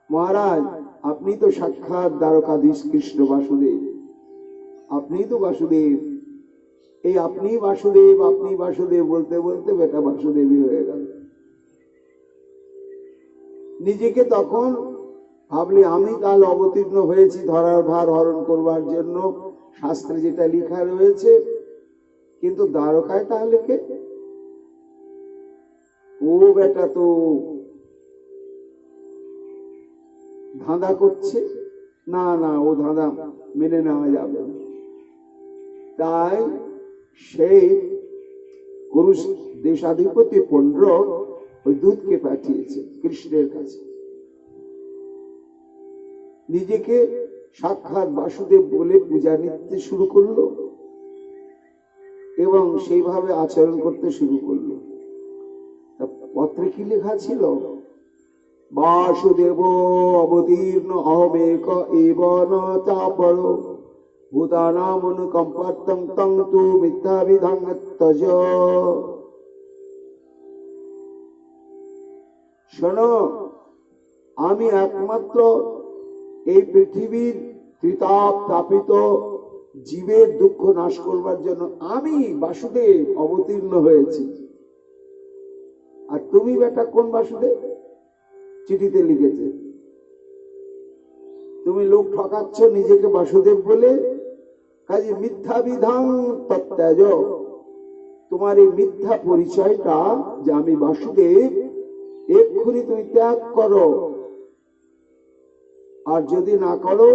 মহারাজ, আপনি তো সাক্ষাৎ দ্বারকাধীশ কৃষ্ণ বাসুদেব, আপনি তো বাসুদেব, এই আপনি বাসুদেব, আপনি বাসুদেব বলতে বলতে বেটা বাসুদেবী হয়ে গেল। নিজেকে তখন ভাবলে আমি কাল অবতীর্ণ হয়েছি ধরার ভার হরণ করবার জন্য, শাস্ত্রে যেটা লেখা রয়েছে, কিন্তু দ্বারকায় তাহলে কে? ও বেটা তো ধাঁধা করছে, না না, ও ধাঁধা মেনে নেওয়া যাবে না। তাই সেই কুরুষ দেশাধিপতি পৌণ্ড্রক ওই দূতকে পাঠিয়েছে কৃষ্ণের কাছে, নিজেকে সাক্ষাৎ বাসুদেব বলে পূজা নিতে শুরু করলো এবং সেইভাবে আচরণ করতে শুরু করলো। পত্রে কি লেখা ছিল? বাসুদেব অবতীর্ণ অহমেক এব ন চাপর ভূতানাম অনুকম্পার্থং তং তু মিথ্যাবিধাং ত্যজ। শোনো, আমি একমাত্র এই পৃথিবীর ত্রিতাপ তাপিত জীবের দুঃখ নাশ করবার জন্য আমি বাসুদেব অবতীর্ণ হয়েছি। আর তুমি বেটা কোন বাসুদেব? চিঠিতে লিখেছে তুমি লোক ঠকাচ্ছ নিজেকে বাসুদেব বলে, কাজে মিথ্যা বিধান তত্ত্যাজ। তোমার এই মিথ্যা পরিচয়টা যে আমি বাসুদেব, এক্ষুনি তুমি ত্যাগ করো। আর যদি না করো,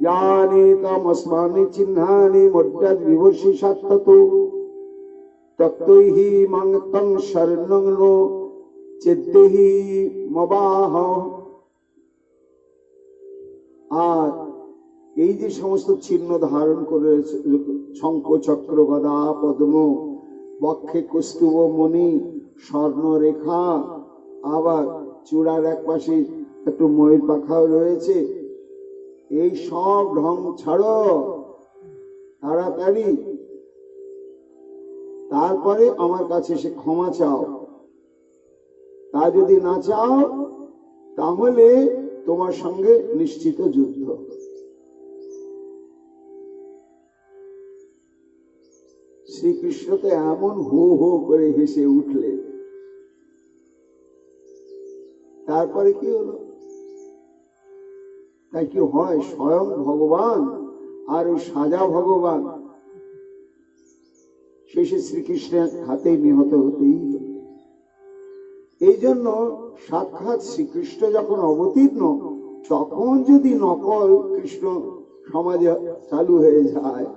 জানি তমস্মানি চিহ্নানি মড্ডাদ বিভূষি সাত্তত তত্ত্বৈহি মাং তং শরণং নো চেদ্দেহি মবাহ। আর এই যে সমস্ত চিহ্ন ধারণ করে, শঙ্খ চক্র গদা পদ্ম, বক্ষে কৌস্তুভ মণি স্বর্ণরেখা, আবার চূড়ার এক পাশে একটু ময়ূর পাখাও রয়েছে, এই সব ঢং ছাড়ো তাড়াতাড়ি, তারপরে আমার কাছে এসে ক্ষমা চাও। তা যদি না চাও, তাহলে তোমার সঙ্গে নিশ্চিত যুদ্ধ। শ্রীকৃষ্ণ তো এমন হো হো করে হেসে উঠলেন। তারপরে কি হলো? তাই কি হয়, স্বয়ং ভগবান আর ওই সাজা ভগবান শেষে শ্রীকৃষ্ণের হাতেই নিহত হতেই হল। এই জন্য সাক্ষাৎ শ্রীকৃষ্ণ যখন অবতীর্ণ, তখন যদি নকল কৃষ্ণ সমাজে চালু হয়ে যায়,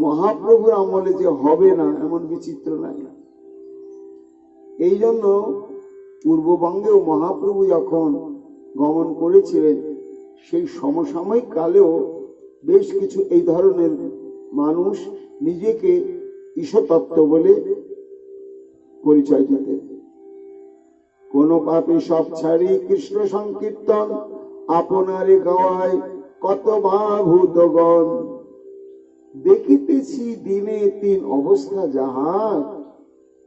মহাপ্রভুর আমলে যে হবে না এমন বিচিত্র নাই। এই জন্য পূর্ববঙ্গেও মহাপ্রভু যখন গমন করেছিলেন, সেই সমসাময়িক কালেও বেশ কিছু এই ধরনের মানুষ নিজেকে ঈশ্বরতত্ত্ব বলে পরিচয় দিতেন। কোন পাপী সব ছাড়ি কৃষ্ণ সংকীর্তন, আপনারে গাওয়ায় কত ভূতগণ। দেখিতেছি দিনে তিন অবস্থা যাহার,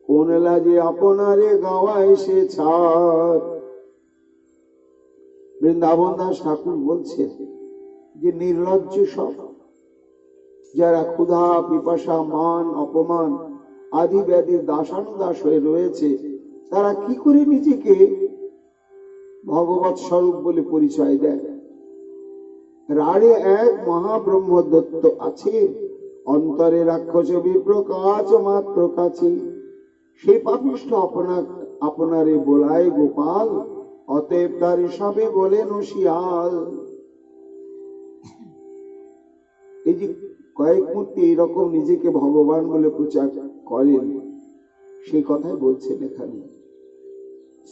কোন লাজে আপনারে গাওয়ায় সে ছাড়। বৃন্দাবন দাস ঠাকুর বলছেন যে নির্লজ্জ সব, যারা ক্ষুধা পিপাসা মান অপমান আদি ব্যাধির দাসানুদাস হয়ে রয়েছে, তারা কি করে নিজেকে ভগবৎ স্বরূপ বলে পরিচয় দেয়। রাড়ে এক মহাব্রহ্ম দত্ত আছে, অন্তরে রাক্ষস বিপ্রকাশ মাত্র কাছে। সেই পাপিষ্ঠ আপনারে বলায় গোপাল, অতএব তার হিসাবে বলেন শিয়াল। এই যে কয়েক মূর্তি এইরকম নিজেকে ভগবান বলে প্রচার করেন, সেই কথাই বলছেন এখানে।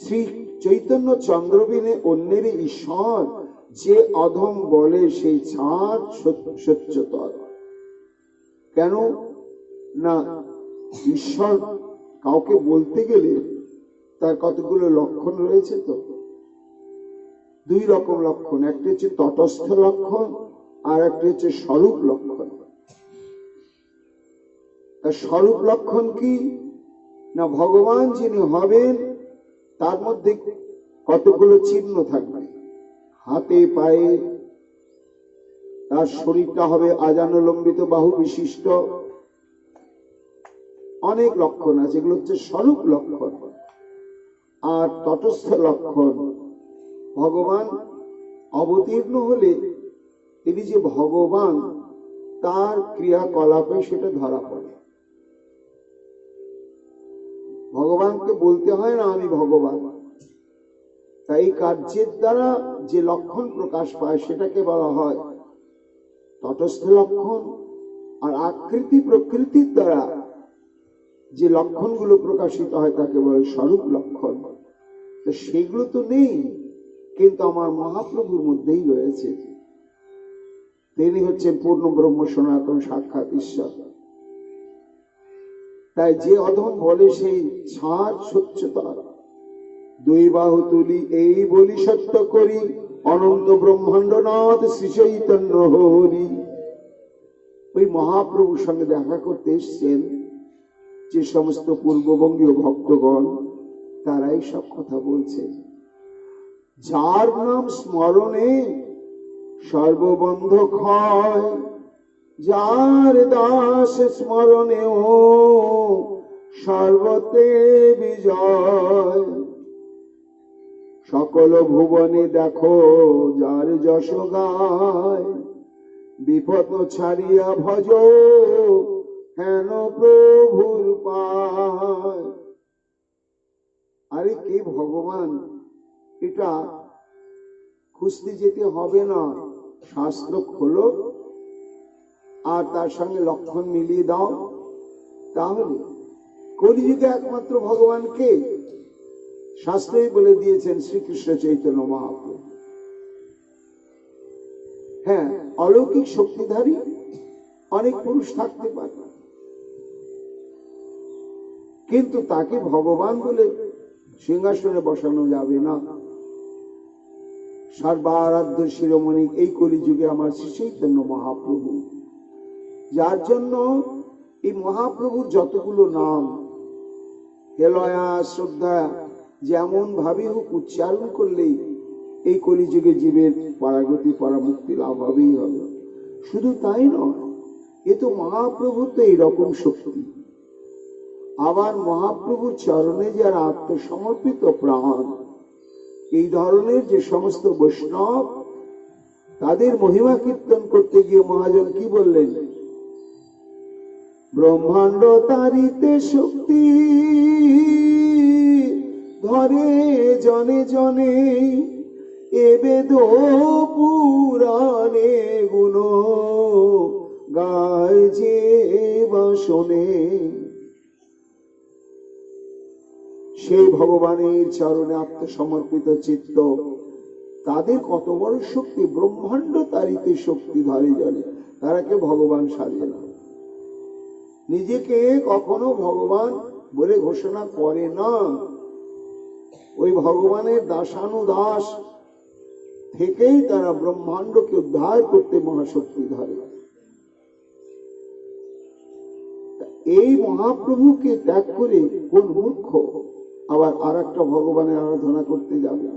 শ্রী চৈতন্য চন্দ্রবিনে অন্যের ঈশ্বর, যে অধম বলে সেই ছাড় সত্যতর। কেন না, ঈশ্বর কাউকে বলতে গেলে তার কতগুলো লক্ষণ রয়েছে। তো দুই রকম লক্ষণ, একটা হচ্ছে তটস্থ লক্ষণ আর একটা হচ্ছে স্বরূপ লক্ষণ। স্বরূপ লক্ষণ কি না, ভগবান যিনি হবেন তার মধ্যে কতগুলো চিহ্ন থাকবে, হাতে পায়ে, তার শরীরটা হবে আজানুলম্বিত বাহু বিশিষ্ট, অনেক লক্ষণ আছে, এগুলো হচ্ছে স্বরূপ লক্ষণ। আর তটস্থ লক্ষণ, ভগবান অবতীর্ণ হলে তিনি যে ভগবান তার ক্রিয়াকলাপে সেটা ধরা পড়ে। ভগবানকে বলতে হয় না আমি ভগবান, তাই কার্যের দ্বারা যে লক্ষণ প্রকাশ পায় সেটাকে বলা হয় তটস্থ লক্ষণ। আর আকৃতি প্রকৃতির দ্বারা যে লক্ষণগুলো প্রকাশিত হয় তাকে বলে স্বরূপ লক্ষণ। তো সেগুলো তো নেই, কিন্তু আমার মহাপ্রভুর মধ্যেই রয়েছে। তিনি হচ্ছেন পূর্ণ ব্রহ্ম সনাতন সাক্ষাৎ ঈশ্বর। তাই যে অধম বলে সেই ছাড় সত্যতর। দুই বাহু তুলি এই বলি সত্য করি, অনন্ত ব্রহ্মাণ্ডনাথ শ্রী চৈতন্য হরি। ওই মহাপ্রভুর সঙ্গে দেখা করতে এসছেন যে সমস্ত পূর্ববঙ্গীয় ভক্তগণ, তারাই সব কথা বলছে। যার নাম স্মরণে সর্ববন্ধ ক্ষয়, যার দাস স্মরণেও সর্বতে বিজয়। সকল ভুবনে দেখো যার যশ গায়, বিপদ ছাড়িয়া ভজ হেন প্রভুর পায়। আরে কে ভগবান, এটা খুঁজতে যেতে হবে না, শাস্ত্র খোলো আর তার সঙ্গে লক্ষণ মিলিয়ে দাও, তাহলে কলিযুগে একমাত্র ভগবান কে? শাস্ত্রই বলে দিয়েছেন শ্রীকৃষ্ণ চৈতন্য মহাপ্রভু। হ্যাঁ, অলৌকিক শক্তিধারী অনেক পুরুষ থাকতে পারে, কিন্তু তাকে ভগবান বলে সিংহাসনে বসানো যাবে না। সর্বারাধ্য শিরোমণি এই কলিযুগে আমার শ্রী চৈতন্য মহাপ্রভু, যার জন্য এই মহাপ্রভুর যতগুলো নাম হেলয়া শ্রদ্ধা যেমন ভাবে হোক উচ্চারণ করলেই এই কলিযুগে জীবের পরাগতি পরামুক্তি লাভ হবেই হবে। শুধু তাই নয়, এ তো মহাপ্রভুর তো এইরকম শক্তি। আবার মহাপ্রভুর চরণে যারা আত্মসমর্পিত প্রাণ, এই ধরনের যে সমস্ত বৈষ্ণব, তাদের মহিমা কীর্তন করতে গিয়ে মহাজন কি বললেন? ব্রহ্মাণ্ড তারিতে শক্তি, ধরে জনে জনে এ বেদ পুরাণে গুণ গায় যে বাসনে। সেই ভগবানের চরণে আত্মসমর্পিত চিত্ত, তাদের কত বড় শক্তি, ব্রহ্মাণ্ড তারিতে শক্তি ধরে জনে। তারা কে ভগবান সাজে না, নিজেকে কখনো ভগবান বলে ঘোষণা করে না। ওই ভগবানের দাসানুদাস থেকেই তারা ব্রহ্মাণ্ডকে উদ্ধার করতে মহাশক্তি ধরে। এই মহাপ্রভুকে ত্যাগ করে কোন মূর্খ আবার আর একটা ভগবানের আরাধনা করতে যাবে?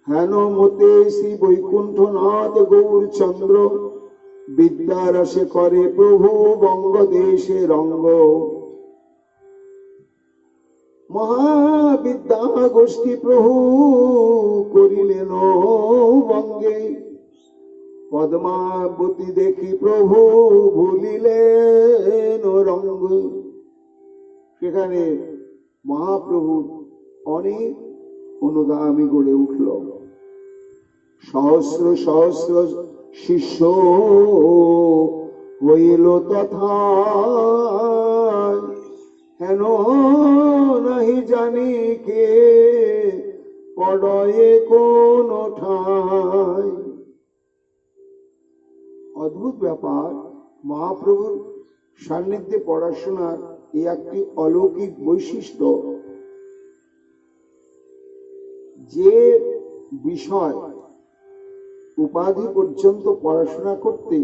হেন মতে শ্রী বৈকুণ্ঠনাথ গৌরচন্দ্র বিদ্যারসে করে প্রভু বঙ্গদেশে রঙ্গ। মহাবিদ্যা গোষ্ঠী প্রভু করিলেন বঙ্গে। পদ্মাবতী দেখি প্রভু ভুলিলেন রঙ্গ। সেখানে মহাপ্রভু অনেক অনুগামী গড়ে উঠল, সহস্র সহস্র শিষ্য হইল তথা। হেন নাহি জানি কে পড়য়ে কোন ঠাই। অদ্ভুত ব্যাপার, মহাপ্রভুর সান্নিধ্যে পড়াশোনার এই একটি অলৌকিক বৈশিষ্ট্য। যে বিষয় উপাধি পর্যন্ত পড়াশোনা করতে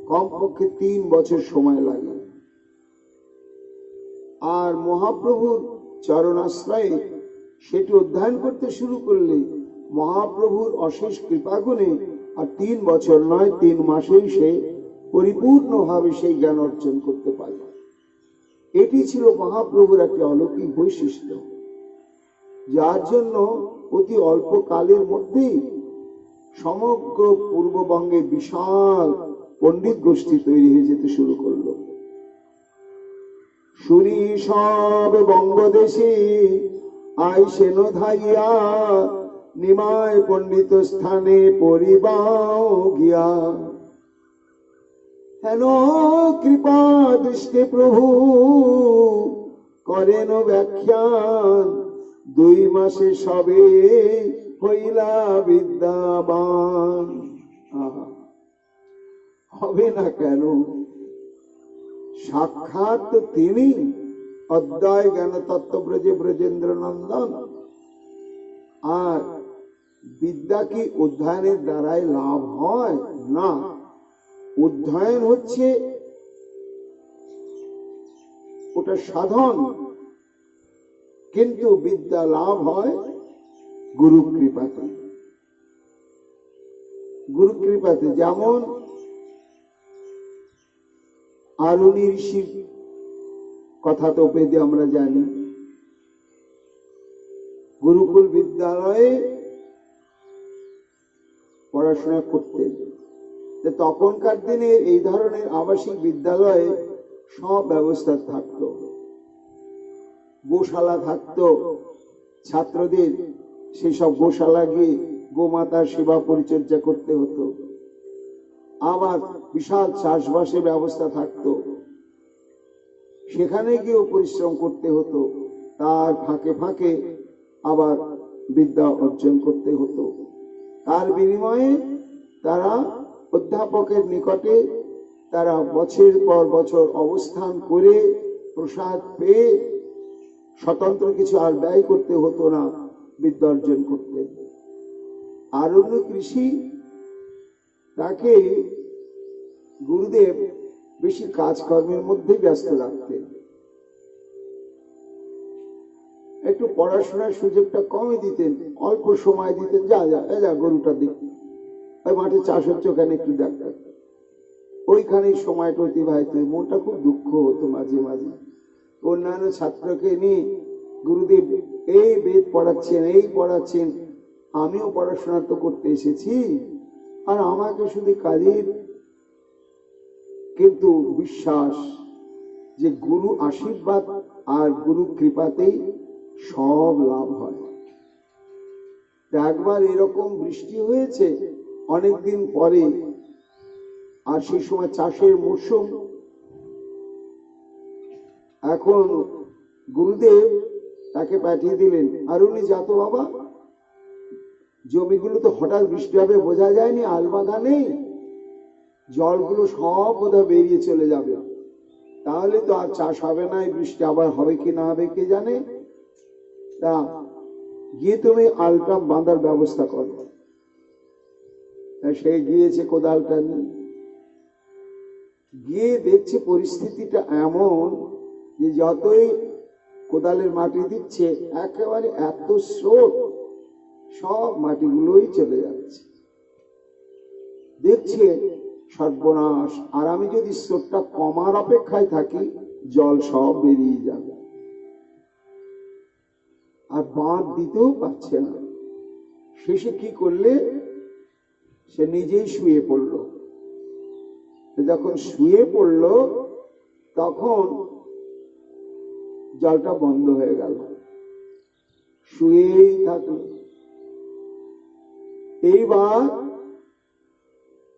কমপক্ষে 3 বছর সময় লাগে, আর মহাপ্রভুর চরণাশ্রয়ে সেটি অধ্যয়ন করতে শুরু করলে মহাপ্রভুর অশেষ কৃপাগুণে আর 3 বছর নয়, 3 মাসেই সে পরিপূর্ণভাবে সেই জ্ঞান অর্জন করতে পারে। এটি ছিল মহাপ্রভুর একটি অলৌকিক বৈশিষ্ট্য, যার জন্য অতি অল্প কালের মধ্যেই সমগ্র পূর্ববঙ্গে বিশাল পণ্ডিত গোষ্ঠী তৈরি হয়ে যেতে শুরু করলো। শুনি সব বঙ্গদেশে আইসেন ধাইয়া, নিমায় পণ্ডিত স্থানে পরিবাও গিয়া। হেন কৃপা দৃষ্টি প্রভু করেন ব্যাখ্যান, 2 মাসে সবে হইলা বিদ্যাবান। হবে না কেন? সাক্ষাৎ তিনি অদ্বয় জ্ঞান তত্ত্ব ব্রজে ব্রজেন্দ্র নন্দন। আর বিদ্যা কি অধ্যয়নের দ্বারাই লাভ হয়? না, অধ্যয়ন হচ্ছে ওটা সাধন, কিন্তু বিদ্যা লাভ হয় গুরু কৃপাতে। গুরু কৃপাতে যেমন আরুণী ঋষির কথা তো বেদে আমরা জানি, গুরুকুল বিদ্যালয়ে পড়াশোনা করতেন। তখনকার দিনে এই ধরনের আবাসিক বিদ্যালয়ে সব ব্যবস্থা থাকতো, গোশালা থাকতো, ছাত্রদের সেই সব গোশালা গিয়ে গোমাতার সেবা পরিচর্যা করতে হতো। আবার বিশাল চাষবাসের ব্যবস্থা থাকতো, সেখানে গিয়েও পরিশ্রম করতে হতো। তার ফাঁকে ফাঁকে আবার বিদ্যা অর্জন করতে হতো। তার বিনিময়ে তারা অধ্যাপকের নিকটে তারা বছর পর বছর অবস্থান করে প্রসাদ পেয়ে স্বতন্ত্র কিছু আর ব্যয় করতে হতো না বিদ্যা অর্জন করতে। আরণ্য কৃষি, তাকে গুরুদেব বেশি কাজকর্মের মধ্যে ব্যস্ত রাখতেন, একটু পড়াশোনার সুযোগটা কমই দিতেন, অল্প সময় দিতেন। যা যা যা গরুটা দেখ, ওই মাঠে চাষ হচ্ছে ওখানে একটু দেখ। ওইখানে সময়টা অতিবাহিত, মনটা খুব দুঃখ হতো মাঝে মাঝে। অন্যান্য ছাত্রকে নিয়ে গুরুদেব এই বেদ পড়াচ্ছেন, এই পড়াচ্ছেন, আমিও পড়াশোনা তো করতে এসেছি, আর আমাকে শুধু কাজের। কিন্তু বিশ্বাস যে গুরু আশীর্বাদ আর গুরু কৃপাতেই সব লাভ হয়। একবার এরকম বৃষ্টি হয়েছে অনেকদিন পরে, আর সেই সময় চাষের মরশুম। এখন গুরুদেব তাকে পাঠিয়ে দিলেন, আর উনি যাত বাবা, জমিগুলো তো হঠাৎ বৃষ্টি হবে বোঝা যায়নি, আলবাধা নেই, জলগুলো সব বোধহয় বেরিয়ে চলে যাবে, তাহলে তো আর চাষ হবে না, এই বৃষ্টি আবার হবে কি না হবে কে জানে। তা গিয়ে তুমি আলটা বাঁধার ব্যবস্থা করো। সে গিয়েছে কোদালটা নিয়ে, গিয়ে দেখছে পরিস্থিতিটা এমন যে যতই কোদালের মাটি দিচ্ছে একেবারে এত স্রোত, সব মাটিগুলোই চলে যাচ্ছে। দেখছে সর্বনাশ, আর আমি যদি স্রোতটা কমার অপেক্ষায় থাকি জল সব বেরিয়ে যাবে, আর বাঁধ দিতেও পারছে না। শেষে কি করলে, সে নিজেই শুয়ে পড়ল। যখন শুয়ে পড়ল তখন জলটা বন্ধ হয়ে গেল, শুয়েই থাকল। এইবার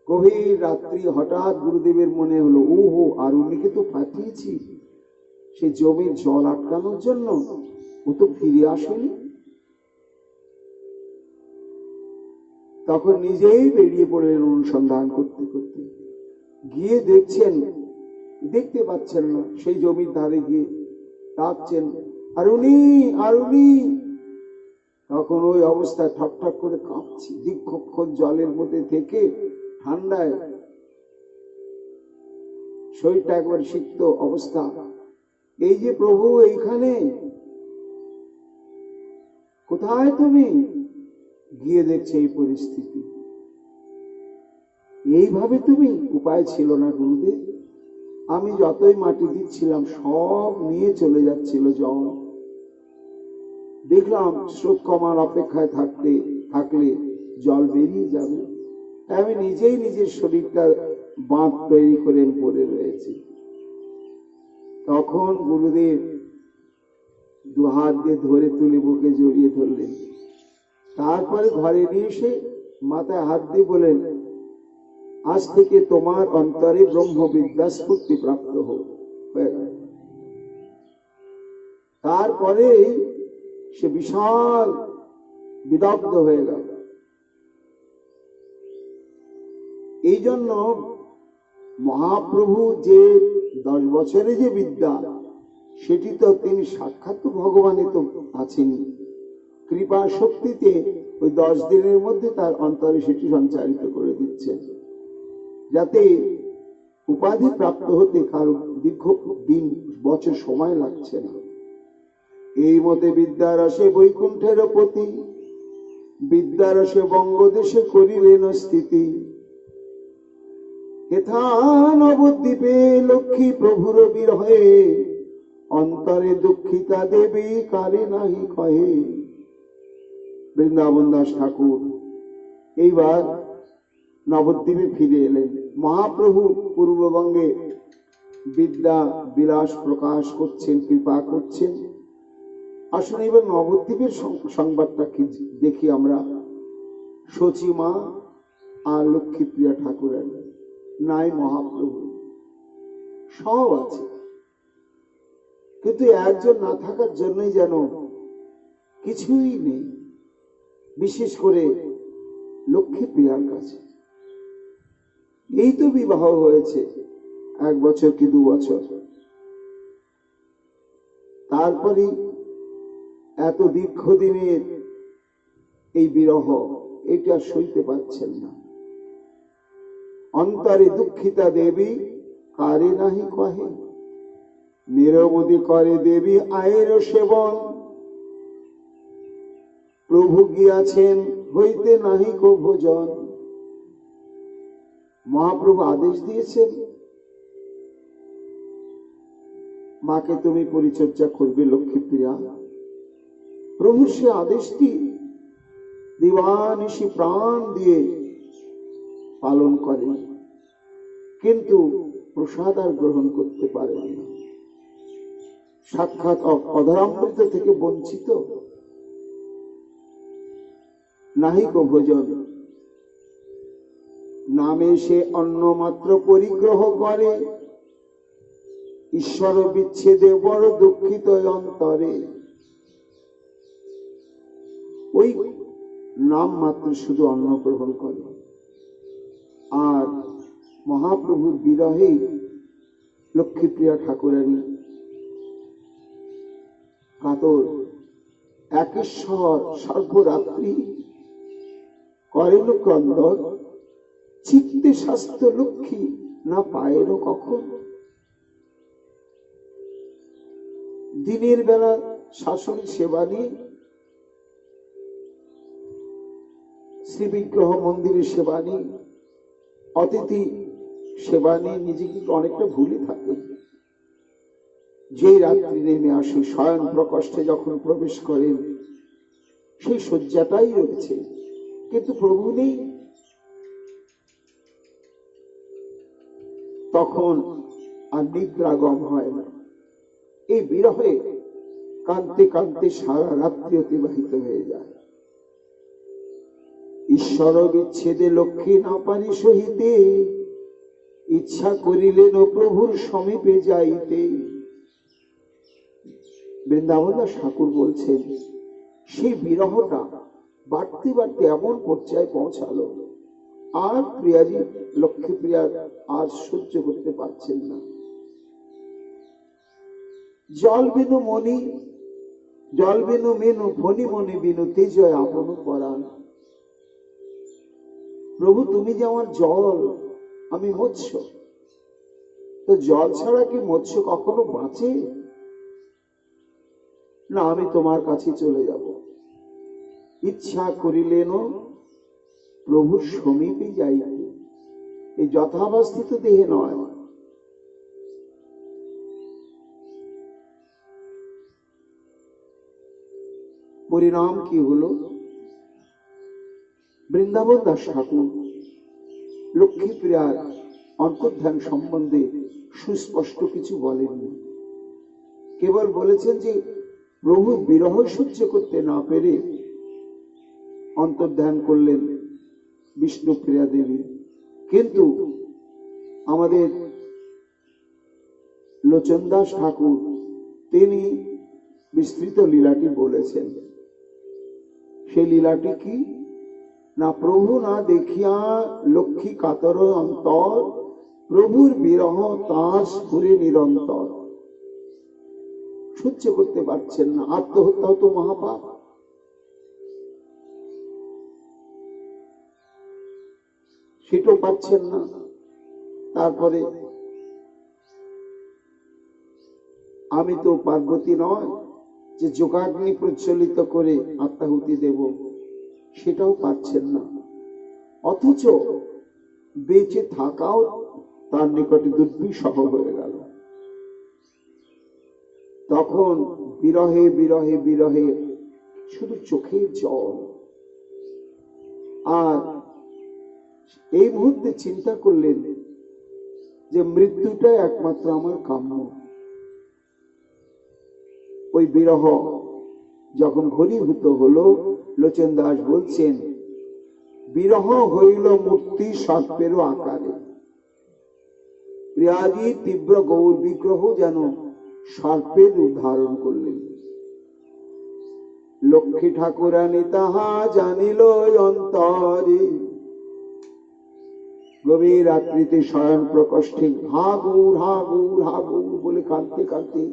গভীর রাত্রি হঠাৎ গুরুদেবের মনে হলো, ওহো, আর উনিকে তো পাঠিয়েছি সে জমির জল আটকানোর জন্য, ও তো ফিরে আসেনি। তখন নিজেই বেরিয়ে পড়লেন অনুসন্ধান করতে করতে। গিয়ে দেখতে পাচ্ছেন না, সেই জমির ধারে গিয়ে ডাকছেন, আর উনি। তখন ওই অবস্থায় ঠক ঠক করে কাঁপছি, দীর্ঘক্ষণ জলের মধ্যে থেকে ঠান্ডায় শরীরটা একবার সিক্ত অবস্থা। এই যে প্রভু এইখানে, কোথায় তুমি? গিয়ে দেখছে এই পরিস্থিতি। এইভাবে তুমি? উপায় ছিল না গুরুদেব, আমি যতই মাটি দিচ্ছিলাম সব নিয়ে চলে যাচ্ছিল জল। দেখলাম স্রোত কমার অপেক্ষায় থাকলে জল বেরিয়ে যাবে, আমি নিজেই নিজের শরীরটা বাঁধ তৈরি করে পড়ে রয়েছে। তখন গুরুদেব দুহাত দিয়ে ধরে তুলে বুকে জড়িয়ে ধরলেন। তারপরে ঘরে নিয়ে এসে মাথায় হাত দিয়ে বলেন, আজ থেকে তোমার অন্তরে ব্রহ্মবিদ্যা স্ফূর্তি প্রাপ্ত হোক। তারপরে সে বিশাল বিদগ্ধ হয়ে গেল। এই জন্য মহাপ্রভু যে 10 বছরে যে বিদ্যা, সেটি তো তিনি সাক্ষাৎ ভগবানে তো আছেন, কৃপা শক্তিতে ওই 10 দিনের মধ্যে তার অন্তরে সেটি সঞ্চারিত করে দিচ্ছেন, যাতে উপাধি প্রাপ্ত হতে কারো দীর্ঘ দিন বছর সময় লাগছে না। এই মতে বিদ্যারসে বৈকুণ্ঠের পতি, বিদ্যারসে বঙ্গদেশে করিলেন স্থিতি। হেথা নবদ্বীপে লক্ষ্মী প্রভুর বিরহে, অন্তরে দুঃখিতা দেবী কারে নাহি কহে। বৃন্দাবন দাস ঠাকুর এইবার নবদ্বীপে ফিরে এলেন। মহাপ্রভু পূর্ববঙ্গে বিদ্যা বিলাস প্রকাশ করছেন, কৃপা করছেন। আসলে এবার নবদ্বীপের সংবাদটা কি দেখি আমরা। সচিমা আর লক্ষ্মীপ্রিয়া ঠাকুরের নাই মহাপ্রভু, সব আছে, কিন্তু একজন না থাকার জন্যই যেন কিছুই নেই, বিশেষ করে লক্ষ্মীপ্রিয়ার কাছে। এই তো বিবাহ হয়েছে 1 বছর কি 2 বছর, তারপরে এত দীর্ঘদিনের এই বিরহ, এটা সইতে পারছেন না। অন্তরে দুঃখিতা দেবী কারে নাহি কহে, নিরবধি করে দেবী আয়ের সেবন। প্রভু গিয়াছেন হইতে নাহি কো ভোজন। মহাপ্রভু আদেশ দিয়েছেন, মাকে তুমি পরিচর্যা করবে লক্ষ্মীপ্রিয়া। প্রভু সে আদেশটি দিবানিশি প্রাণ দিয়ে পালন করে, কিন্তু প্রসাদ আর গ্রহণ করতে পারেন না। সাক্ষাৎ অধরামৃত থেকে বঞ্চিত, নাহিক ভোজন, নামে সে অন্ন মাত্র পরিগ্রহ করে, ঈশ্বর বিচ্ছেদে বড় দুঃখিত অন্তরে। ওই নাম মাত্র শুধু অন্ন গ্রহণ করে, আর মহাপ্রভুর বিরহে লক্ষ্মীপ্রিয়া ঠাকুরানী কাতর, একেশ্বর সর্বরাত্রি করেন ক্রন্দন, চিত্তে স্বাস্থ্য লক্ষ্মী না পায়েন কখন। দিনের বেলা শাশুড়ি সেবা নিয়ে, শ্রী বিগ্রহ মন্দিরের সেবা নিয়ে, অতিথি সেবা নিয়ে নিজেকে অনেকটা ভুলে থাকে। যেই রাত্রি নেমে আসে, শয়ন প্রকোষ্ঠে যখন প্রবেশ করেন, সেই শয্যাটাই রয়েছে, কিন্তু প্রভু নেই। তখন আর নিদ্রাগম হয় না। এই বিরহে কাঁদতে কাঁদতে সারা রাত্রি অতিবাহিত হয়ে যায়। ঈশ্বর বিচ্ছেদে লক্ষ্মী না পারি সহিতে, ইচ্ছা করিলেন প্রভুর সমীপে যাইতে। বৃন্দাবন দাস ঠাকুর বলছেন, সেই বিরহটা বাড়তে বাড়তে এমন পর্যায়ে পৌঁছালো, আর প্রিয়াজি লক্ষ্মীপ্রিয়া আর সহ্য করতে পারছেন না। জল বিনু মনি, জল বিনু মেনু, ফণি মনি বিনু তেজয় আপন পরাণ। প্রভু তুমি যে আমার জল, আমি মৎস্য, তো জল ছাড়া কি মৎস্য কখনো বাঁচে না? আমি তোমার কাছে চলে যাব। ইচ্ছা করিলেন প্রভুর সমীপে যাইতে। এই যথাবস্থিত দেহে নয়, পরিণাম কি হলো? বৃন্দাবন দাস ঠাকুর লক্ষ্মীপ্রিয়ার অন্তর্ধান সম্বন্ধে সুস্পষ্ট কিছু বলেননি। কেবল বলেছেন যে প্রভু বিরহ সহ্য করতে না পেরে অন্তর্ধান করলেন বিষ্ণুপ্রিয়া দেবী। কিন্তু আমাদের লোচন দাস ঠাকুর তিনি বিস্তৃত লীলাটি বলেছেন। সেই লীলাটি কি না? প্রভু না দেখিয়া লক্ষ্মী কাতর অন্তর, প্রভুর বিরহ তাঁর স্ফুরে নিরন্তর। সহ্য করতে পারছেন না। আত্মহত্যা তো মহাপাপ। সেটাও পাচ্ছেন না। তারপরে আমি তো পার্বতী নয় যে যোগাগ্নি প্রজ্বলিত করে আত্মাহুতি দেব, সেটাও পাচ্ছেন না। অথচ বেঁচে থাকাও তার নিকটে দুর্বিষহ হয়ে গেল। তখন বিরহে বিরহে বিরহে শুধু চোখের জল। আর এই মুহূর্তে চিন্তা করলেন যে মৃত্যুটাই একমাত্র আমার কাম্য। ওই বিরহ যখন ঘনীভূত হলো, লোচন দাস বলছেন, বিরহ হইল মূর্তি সর্পেরও আকারে। প্রিয়াজি তীব্র গৌর বিগ্রহ যেন সর্পের রূপ ধারণ করলেন। লক্ষ্মী ঠাকুরানী তাহা জানিল অন্তরে, গভীর রাত্রিতে শয়ন প্রকোষ্ঠে হা গৌর হা গৌর হা গৌর বলে কাঁদতে কাঁদতে,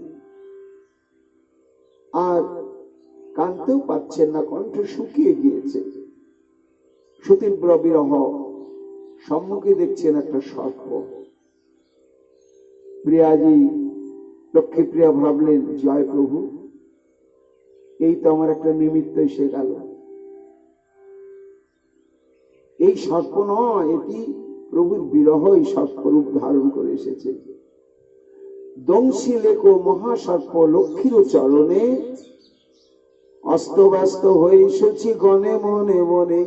আর কাঁদতেও পাচ্ছেন না, কণ্ঠ শুকিয়ে গিয়েছে। সুতীব্র বিরহ। সম্মুখে দেখছেন একটা সর্প। প্রিয়াজি লক্ষ্মীপ্রিয়া ভাবলেন, জয় প্রভু, এই তো আমার একটা নিমিত্ত এসে গেল। এই সর্প নয়, এটি প্রভুর বিরহ এই সর্পরূপ ধারণ করে এসেছে। দংশী লেখো মহাসর্প লক্ষ্মীর চরণে, অস্তব্যস্ত হয়ে এসেছি গণে মনে মনে।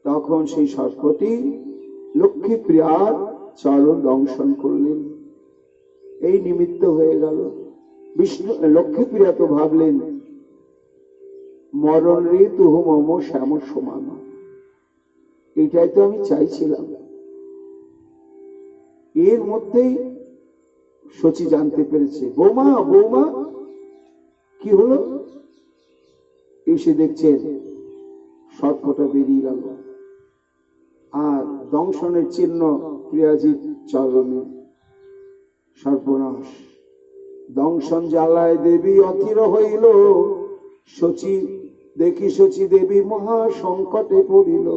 তখন সেই সর্পটি লক্ষ্মীপ্রিয়ার চরণ দংশন করলেন। এই নিমিত্ত হয়ে গেল। বিষ্ণু লক্ষ্মীপ্রিয়া তো ভাবলেন মরণ ঋতু মম শ্যাম সমান, এটাই তো আমি চাইছিলাম। এর মধ্যেই শচী জানতে পেরেছে, বৌমা বৌমা কি হলো? এসে দেখছেন সর্পটা বেরিয়ে গেল, আর দংশনের চিহ্ন প্রিয়াজির চরণে। সর্বনাশ! দংশন জ্বালায় দেবী অথির হইল, শচী দেখি শচী দেবী মহা সংকটে পড়িল।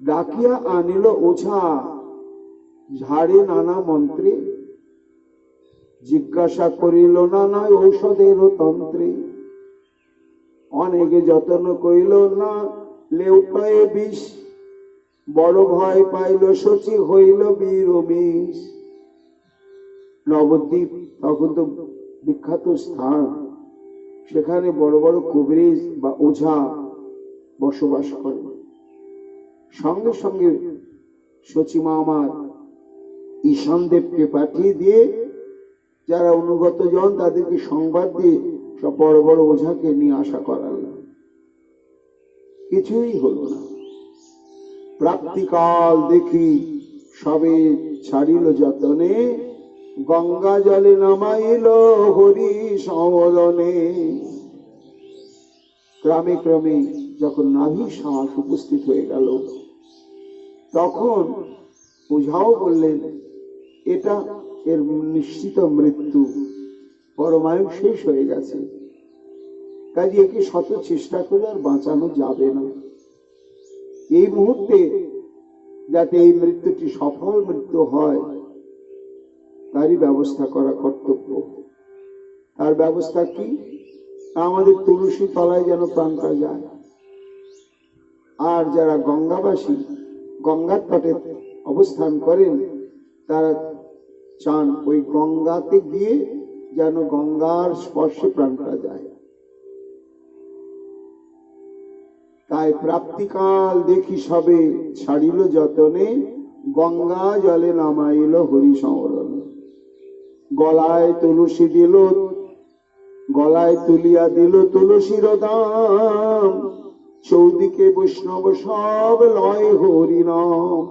ডাকিয়া আনিল ওঝা, ঝাড়ে নানা মন্ত্রে, জিজ্ঞাসা করিল নানা ঔষধের তন্ত্রে। অনেকে যত্ন কইল না লেউটায় বিষ, বড় ভয় পাইল শচী হইল বীরমিষ। নবদ্বীপ তখন তো বিখ্যাত স্থান, সেখানে বড় বড় কবিরাজ বা ওঝা বসবাস করে। সঙ্গে সঙ্গে শচীমা আমার ঈশানদেবকে পাঠিয়ে দিয়ে যারা অনুগত জন তাদেরকে সংবাদ দিয়ে সব বড় বড় ওঝাকে নিয়ে আসা করালো। কিছুই হলো না। প্রাপ্তিকাল দেখি সবে ছাড়িল যতনে, গঙ্গা জলে নামাইল হরি সমরণে। ক্রমে ক্রমে যখন নাভি শ্বাস উপস্থিত হয়ে গেল, তখন ওঝাও বললেন এটা এর নিশ্চিত মৃত্যু, পরমায়ু শেষ হয়ে গেছে, কাজে একে শত চেষ্টা করে আর বাঁচানো যাবে না। এই মুহূর্তে যাতে এই মৃত্যুটি সফল মৃত্যু হয় তারই ব্যবস্থা করা কর্তব্য। তার ব্যবস্থা কি? আমাদের তুলসী তলায় যেন প্রাণটা যায়। আর যারা গঙ্গাবাসী গঙ্গার তটে অবস্থান করেন তারা চান ওই গঙ্গাতে গিয়ে যেন গঙ্গার স্পর্শে প্রাণটা যায়। তাই প্রাপ্তিকাল দেখি সবে ছাড়িল যতনে, গঙ্গা জলে নামাইল হরি সমরণে। গলায় তুলসী দিল, গলায় তুলিয়া দিল তুলসীর দাম, চৌদিকে বৈষ্ণব সব লয় হরি নাম।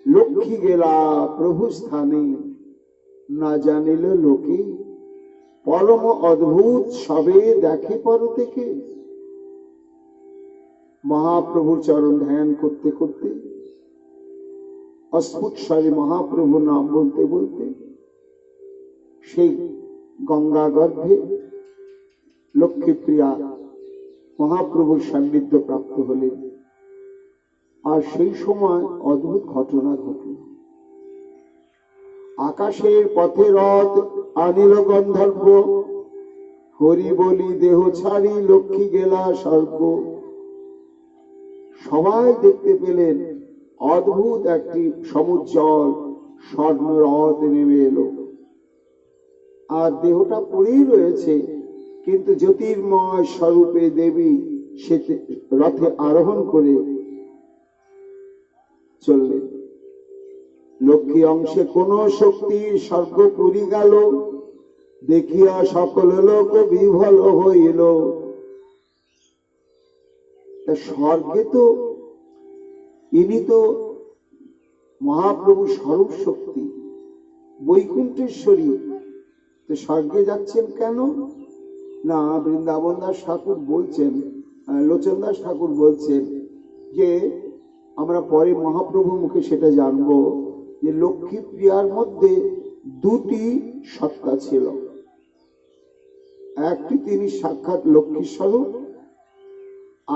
লক্ষ্মী গেলা প্রভু স্থানে, না জানিল লোকে, পরম অদ্ভুত সবে দেখে পর থেকে। মহাপ্রভুর চরণ ধ্যান করতে করতে, অস্ফুট স্বরে মহাপ্রভুর নাম বলতে বলতে সেই গঙ্গা গর্ভে লক্ষ্মীপ্রিয়া মহাপ্রভুর সান্নিধ্য প্রাপ্ত হলেন। আর সেই সময় অদ্ভুত ঘটনা ঘটল। আকাশের পথে রথ আনিল গন্ধর্ব, হরি বলি দেহ ছাড়ি লক্ষ্মী গেলা স্বর্গ। সবাই দেখতে পেলেন অদ্ভুত একটি সমুজ্জ্বল স্বর্ণ রথ নেমে এলো, আর দেহটা পড়েই রয়েছে, কিন্তু জ্যোতির্ময় স্বরূপে দেবী সে রথে আরোহণ করে চললেন। লক্ষ্মী অংশে কোন শক্তি স্বর্গ পুরি গেল, দেখিয়া সকল লোক বিভল হইল। স্বর্গে তো ইনি তো মহাপ্রভু স্বরূপ শক্তি, বৈকুণ্ঠেশ্বরী, তো স্বর্গে যাচ্ছেন কেন? না, বৃন্দাবন দাস ঠাকুর বলছেন, লোচন দাস ঠাকুর বলছেন যে আমরা পরে মহাপ্রভুর মুখে সেটা জানবো যে লক্ষ্মী প্রিয়ার মধ্যে দুটি সত্তা ছিল। একটি তিনি সাক্ষাৎ লক্ষ্মী স্বরূপ,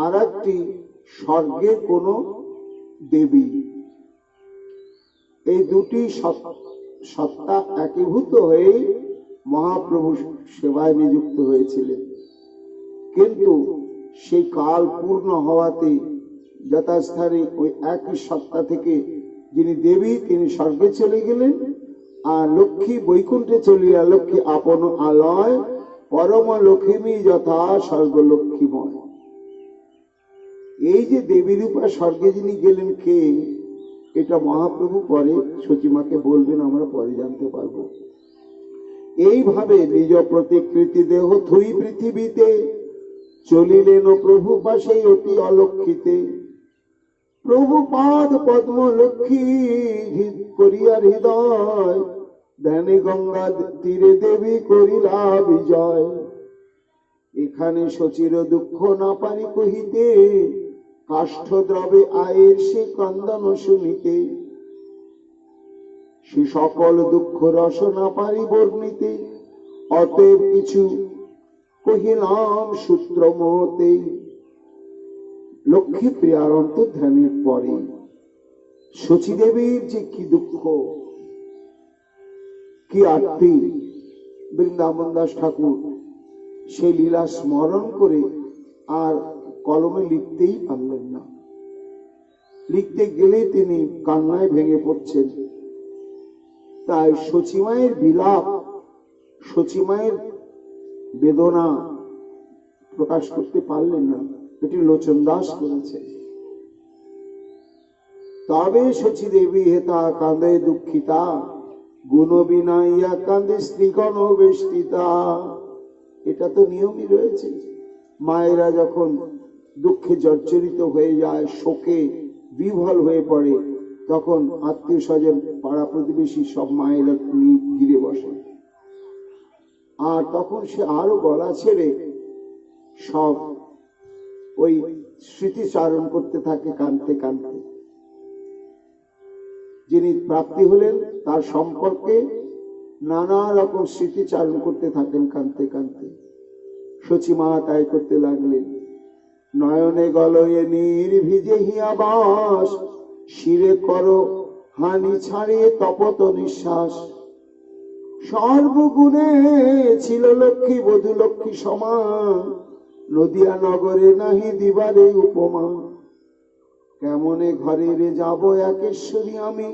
আর একটি স্বর্গের কোন দেবী। এই দুটি সত্তা একীভূত হয়ে মহাপ্রভু সেবায় নিযুক্ত হয়েছিলেন। কিন্তু সেই কাল পূর্ণ হওয়াতে যথাস্থানে ওই একই সত্তা থেকে যিনি দেবী তিনি স্বর্গে চলে গেলেন, আর লক্ষ্মী বৈকুণ্ঠে চলিয়া লক্ষ্মী আপন আলয়, পরম লক্ষ্মী যথা স্বর্গ লক্ষ্মীময়। এই যে দেবী রূপা স্বর্গে যিনি গেলেন কে, এটা মহাপ্রভু পরে সচিমাকে বলবেন, আমরা পরে জানতে পারবো। এইভাবে নিজ প্রতিকৃতি দেহ থুই পৃথিবীতে চলিলেন প্রভু পাশে অতি অলক্ষিতে। প্রভু পাদ পদ্ম লক্ষ্মী করিয়া হৃদয়, ধ্যানে গঙ্গা তীরে দেবী করিলা বিজয়। এখানে শচীর দুঃখ না পারি কহিতে, কাষ্ঠ দ্রবে আয়ের সে ক্রন্দন শুনিতে। সে সকল দুঃখ রস না পারি বর্ণিতে, অতএব কিছু কহিলাম সূত্র মতে। লক্ষ্মী প্রিয়ার অন্তর্ধানের পরে শচীদেবীর যে কি দুঃখ, কি আরতি, বৃন্দাবন দাস ঠাকুর সেই লীলা স্মরণ করে আর কলমে লিখতেই পারলেন না। লিখতে গেলে তিনি কান্নায় ভেঙে পড়ছেন। তাই শচীমায়ের বিলাপ, শচীমায়ের বেদনা প্রকাশ করতে পারলেন না, এটি লোচন দাস করেছে। তবে শচী দেবী হেতা কাঁদে দুঃখিতা, গুণ বিনাইয়া কাঁদে স্ত্রীগণ বেষ্টিতা। এটা তো নিয়মই রয়েছে, মায়েরা যখন দুঃখে জর্জরিত হয়ে যায়, শোকে বিহ্বল হয়ে পড়ে, তখন আত্মীয় স্বজন পাড়া প্রতিবেশী সব মায়েরা ঘিরে বসে। আর তখন সে আরো গলা ছেড়ে সব ওই স্মৃতিচারণ করতে থাকে কাঁদতে কাঁদতে। যিনি প্রাপ্তি হলেন তার সম্পর্কে নানা রকম স্মৃতিচারণ করতে থাকেন কাঁদতে কাঁদতে। শচীমা তাই করতে লাগলেন। নয়নে গলয়ে নির্ভিজে হিয়া বাস, শিরে করো হানি ছাড়িয়ে তপত নিঃশ্বাস। সর্বগুণে ছিল লক্ষ্মী বধূ লক্ষ্মী সমান, নদিয়া নগরে নাহি দিবারে উপমা। কেমনে ঘরে রে যাব একেশ্বরী আমি,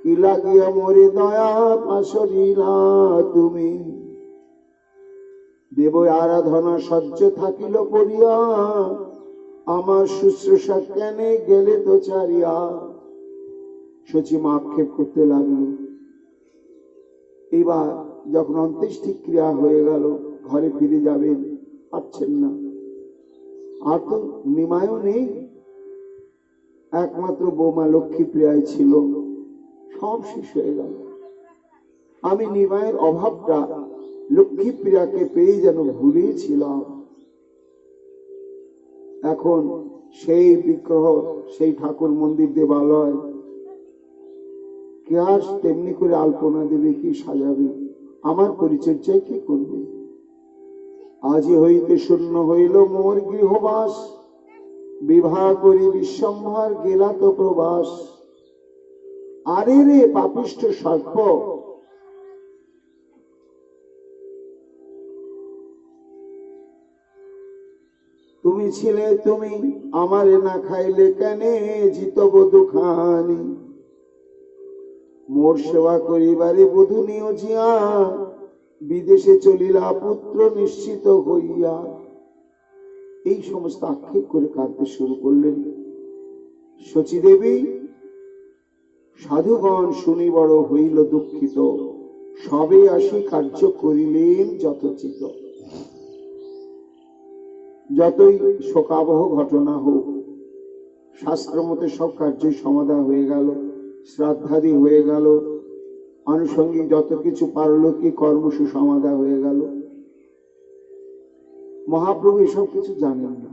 কি লাগিয়া মোরে দয়া পাশরিলা তুমি। দেব আরাধনা সহ্য থাকিল পড়িয়া, আমার শুশ্রূষা কেনে গেলে তো চারিয়া। শচীমা আক্ষেপ করতে লাগলো। এবার যখন অন্ত্যেষ্টি ক্রিয়া হয়ে গেল, ঘরে ফিরে যাবেন, পারছেন না। আর তো নিমায়ও নেই, একমাত্র বৌমা লক্ষ্মী প্রিয়াই ছিল, সব শেষ হয়ে গেল। আমি নিমায়ের অভাবটা লক্ষ্মী প্রিয়াকে পেয়ে যেন ভুলেছিলাম। এখন সেই বিগ্রহ, সেই ঠাকুর মন্দির দেবালয় কে আর তেমনি করে আলপনা দেবে, কি সাজাবে, আমার পরিচর্যায় কি করবে। আজি হইতে শূন্য হইল মোর গৃহবাস, বিবাহ করি বিশ্বম্ভর গেলা তো প্রবাস। আরে রে পাপিষ্ঠ সর্প, তুমি ছিলে তুমি, আমারে না খাইলে কেনে জিতব দুখানি। মোর সেবা করিবারে বধূ নিয়োজিয়া, বিদেশে চলিলা পুত্র নিশ্চিত হইয়া। এই সমস্ত আক্ষেপ করে কাঁদতে শুরু করলেন। শচীদেবী সাধুগণ শুনি বড় হইল দুঃখিত, সবে আসি কার্য করিলেন যথোচিত। যতই শোকাবহ ঘটনা হোক, শাস্ত্র মতে সব কার্যই সমাধা হয়ে গেল, শ্রাদ্ধাদি হয়ে গেল, আনুষঙ্গিক যত কিছু পারলৌকিক কর্ম সুসমাধা হয়ে গেল। মহাপ্রভু এসব কিছু জানেন না।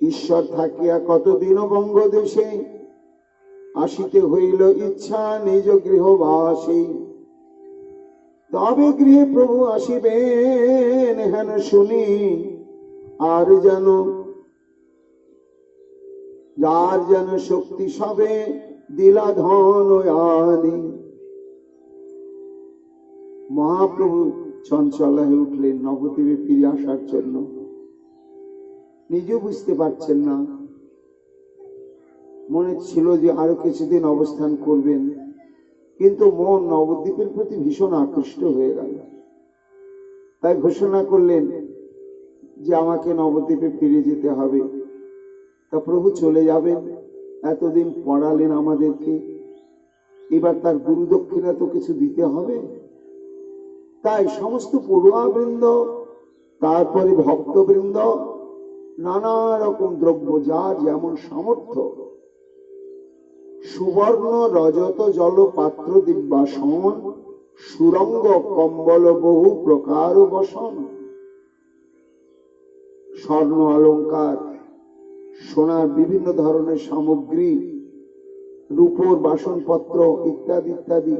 ঈশ্বর থাকিয়া কতদিন বঙ্গদেশে, আসিতে হইল ইচ্ছা নিজ গৃহবাসী। তবে গৃহে প্রভু আসিবেন হেন শুনি, আর যেন যার যেন শক্তি সবে দিলা ধন আনি। মহাপ্রভু চঞ্চল হয়ে উঠলেন নবদ্বীপে ফিরে আসার জন্য। নিজে বুঝতে পারছেন না, মনে ছিল যে আরো কিছুদিন অবস্থান করবেন, কিন্তু মন নবদ্বীপের প্রতি ভীষণ আকৃষ্ট হয়ে গেল। তাই ঘোষণা করলেন যে আমাকে নবদ্বীপে ফিরে যেতে হবে। তা প্রভু চলে যাবেন, এতদিন পড়ালেন আমাদেরকে, এবার তার গুরু দক্ষিণা তো কিছু দিতে হবে। তাই সমস্ত পড়ুয়াবৃন্দ, তারপরে ভক্তবৃন্দ নানা রকম দ্রব্য যার যেমন সামর্থ্য, সুবর্ণ রজত জল পাত্র দিব্যাসন, সুরঙ্গ কম্বল বহু প্রকার বসন, স্বর্ণ অলঙ্কার, সোনার বিভিন্ন ধরনের সামগ্রী, রূপোর বাসনপত্র ইত্যাদি ইত্যাদি,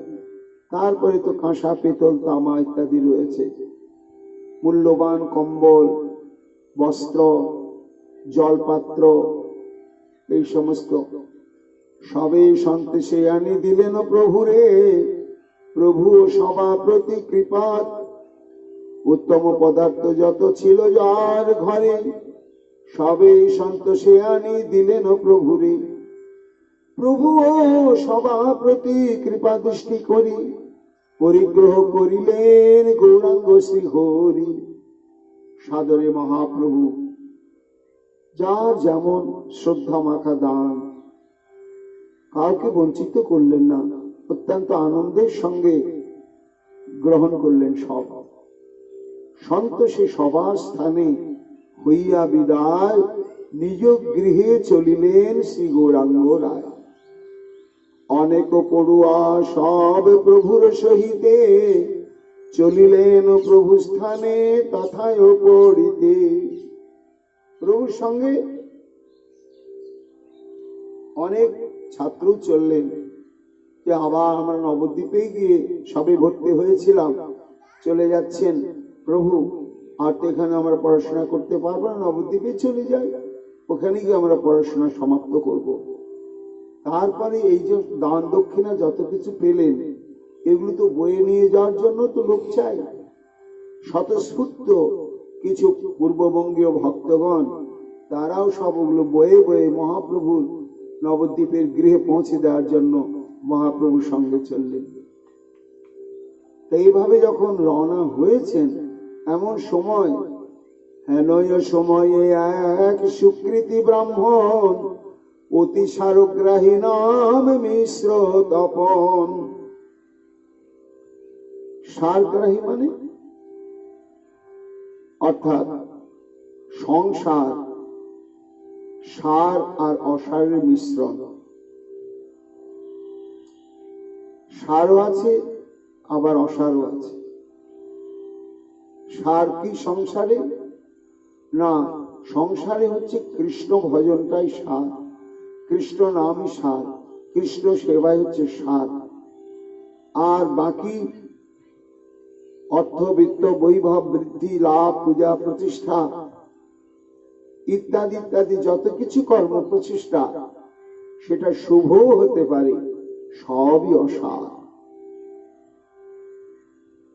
তারপরে তো কাঁসা পেতল তামা ইত্যাদি রয়েছে, মূল্যবান কম্বল, বস্ত্র, জলপাত্র, এই সমস্ত সবই সন্তোষে আনি দিলেন প্রভুরে। প্রভু সভা প্রতি কৃপাত উত্তম পদার্থ যত ছিল যার ঘরে, সবই সন্তোষে আনি দিলেন প্রভুরে। প্রভু সভা প্রতি কৃপা দৃষ্টি করি পরিগ্রহ করিলেন গৌরাঙ্গ শ্রী হরি। সাদরে মহাপ্রভু যার যেমন শ্রদ্ধা মাখা দান, কাউকে বঞ্চিত করলেন না, অত্যন্ত আনন্দের সঙ্গে গ্রহণ করলেন সব। সন্তোষে সবার স্থানে হইয়া বিদায়, নিজ গৃহে চলিলেন শ্রী গৌরাঙ্গ রায়। অনেক পড়ুয়া সব প্রভুর সহিতে চলিলেন প্রভু স্থানে তথায় পড়িতে। প্রভুর সঙ্গে অনেক ছাত্র চললেন, যে আবার আমরা নবদ্বীপে গিয়ে সবে ভর্তি হয়েছিলাম, চলে যাচ্ছেন প্রভু, আর তো এখানে আমরা পড়াশোনা করতে পারবো না, নবদ্বীপে চলে যাই, ওখানে গিয়ে আমরা পড়াশোনা সমাপ্ত করব। তারপরে এই যে দান দক্ষিণা যত কিছু পেলেন, এগুলো তো বয়ে নিয়ে যাওয়ার জন্য তো লোক চাই। স্বতঃস্ফূর্ত কিছু পূর্ববঙ্গীয় ভক্তগণ, তারাও সব ওগুলো বয়ে বয়ে মহাপ্রভুর নবদ্বীপের গৃহে পৌঁছে দেওয়ার জন্য মহাপ্রভুর সঙ্গে চললেন। এইভাবে যখন রওনা হয়েছেন, এমন সময় হেনয় সময়ে এক সুকৃতি ব্রাহ্মণ অতি সারগ্রাহী নাম মিশ্র তপন। সারগ্রাহী মানে অর্থাৎ সংসার, সার আর অসারের মিশ্রণ। সারও আছে আবার অসারও আছে। সার কি সংসারে? না, সংসারে হচ্ছে কৃষ্ণ ভজনটাই সার, কৃষ্ণ নামই সার, কৃষ্ণ সেবাই হচ্ছে সার। আর বাকি অর্থবিত্ত, বৈভব, বৃদ্ধি, লাভ, পূজা, প্রতিষ্ঠা ইত্যাদি ইত্যাদি যত কিছু কর্ম প্রচেষ্টা, সেটা শুভ হতে পারে, সবই অসার।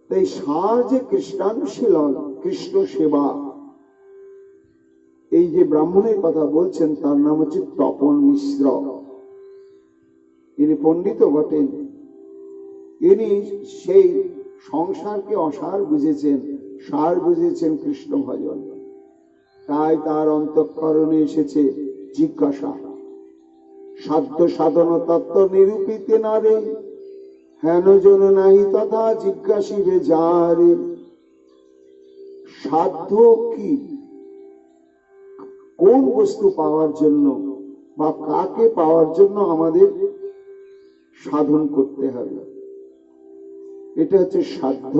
তাই সার যে কৃষ্ণানুশীলন, কৃষ্ণ সেবা, এই যে ব্রাহ্মণের কথা বলছেন, তার নাম হচ্ছে তপন মিশ্র। ইনি পণ্ডিত বটেন, ইনি সেই সংসারকে অসার বুঝেছেন, সার বুঝেছেন কৃষ্ণ ভজন। তাই তার অন্তঃকরণে এসেছে জিজ্ঞাসা। সাধ্য সাধন তত্ত্ব নিরূপিতে নারে, হেন জন নাহি তথা জিজ্ঞাসিবে যারে। সাধ্য কি? কোন বস্তু পাওয়ার জন্য বা কাকে পাওয়ার জন্য আমাদের সাধন করতে হবে, এটা হচ্ছে সাধ্য।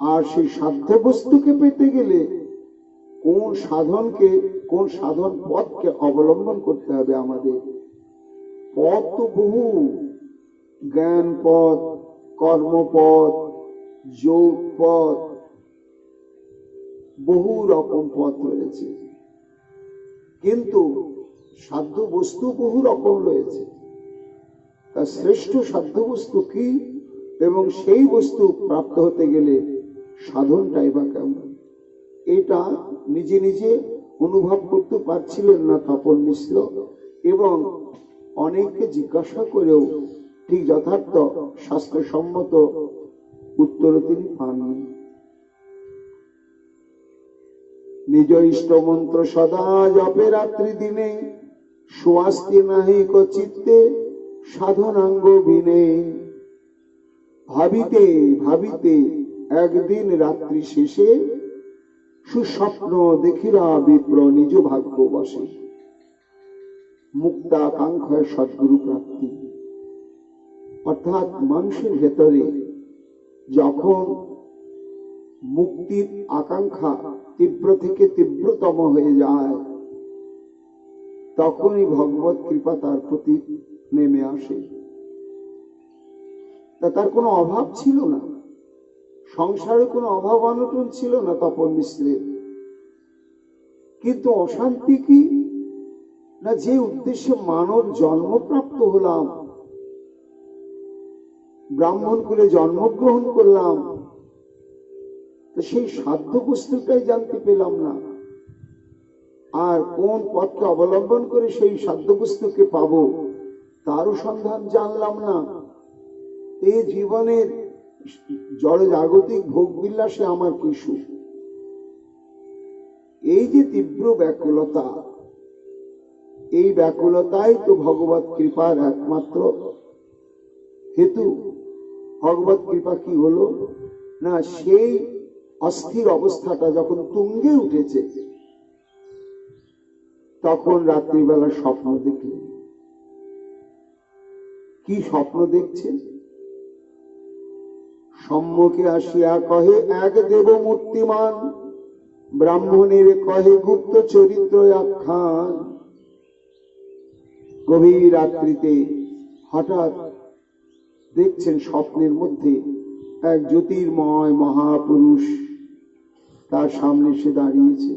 আর সেই সাধ্য বস্তুকে পেতে গেলে কোন সাধনকে, কোন সাধন পথকে অবলম্বন করতে হবে আমাদের। পথ তো বহু, জ্ঞান পথ, কর্মপথ, যোগ পথ, বহু রকম পথ রয়েছে। কিন্তু সাধ্য বস্তু বহু রকম রয়েছে। তার শ্রেষ্ঠ সাধ্য বস্তু কি, এবং সেই বস্তু প্রাপ্ত হতে গেলে সাধনটাই বা কেমন, এটা নিজে নিজে অনুভব করতে পারছিলেন না তপন মিশ্র, এবং অনেককে জিজ্ঞাসা করেও ঠিক যথার্থ শাস্ত্রসম্মত উত্তর তিনি পাননি। নিজ ইষ্ট মন্ত্র সদা জপে রাত্রি দিনে, সুয়াস্তি নাহি চিত্তে সাধনাঙ্গ বিনে। ভাবিতে ভাবিতে একদিন রাত্রি শেষে সুস্বপ্ন দেখিরা বিপ্র নিজ ভাগ্য বসে। মুক্তাকাঙ্ক্ষায় সদ্গুরু প্রাপ্তি, অর্থাৎ মানুষের ভেতরে যখন মুক্তির আকাঙ্ক্ষা তীব্র থেকে তীব্রতম হয়ে যায়, তখনই ভগবত কৃপা তার প্রতি নেমে আসে। তার কোনো অভাব ছিল না, সংসারে কোনো অভাব অনটন ছিল না তপন মিশ্রের, কিন্তু অশান্তি কি না, যে উদ্দেশ্যে মানব জন্মপ্রাপ্ত হলাম, ব্রাহ্মণ কুলে জন্মগ্রহণ করলাম, সেই সাধ্য বস্তুটাই জানতে পেলাম না। আর কোন পথকে অবলম্বন করে সেই সাধ্য বস্তুকে পাবো তারও সন্ধান জানলাম না। এই জীবনের জড় জাগতিক ভোগ বিলাসে আমার কি সুখ। এই যে তীব্র ব্যাকুলতা, এই ব্যাকুলতাই তো ভগবত কৃপার একমাত্র হেতু। ভগবত কৃপা কি হলো না, সেই অস্থির অবস্থাটা যখন তুঙ্গে উঠেছে, তখন রাত্রিবেলা স্বপ্ন দেখলেন। কি স্বপ্ন দেখছেন? সম্মুখে আসিয়া কহে এক দেব মূর্তিমান, ব্রাহ্মণের কহে গুপ্ত চরিত্র আখ্যান। গভীর রাত্রিতে হঠাৎ দেখছেন স্বপ্নের মধ্যে এক জ্যোতির্ময় মহাপুরুষ তার সামনে এসে দাঁড়িয়েছে,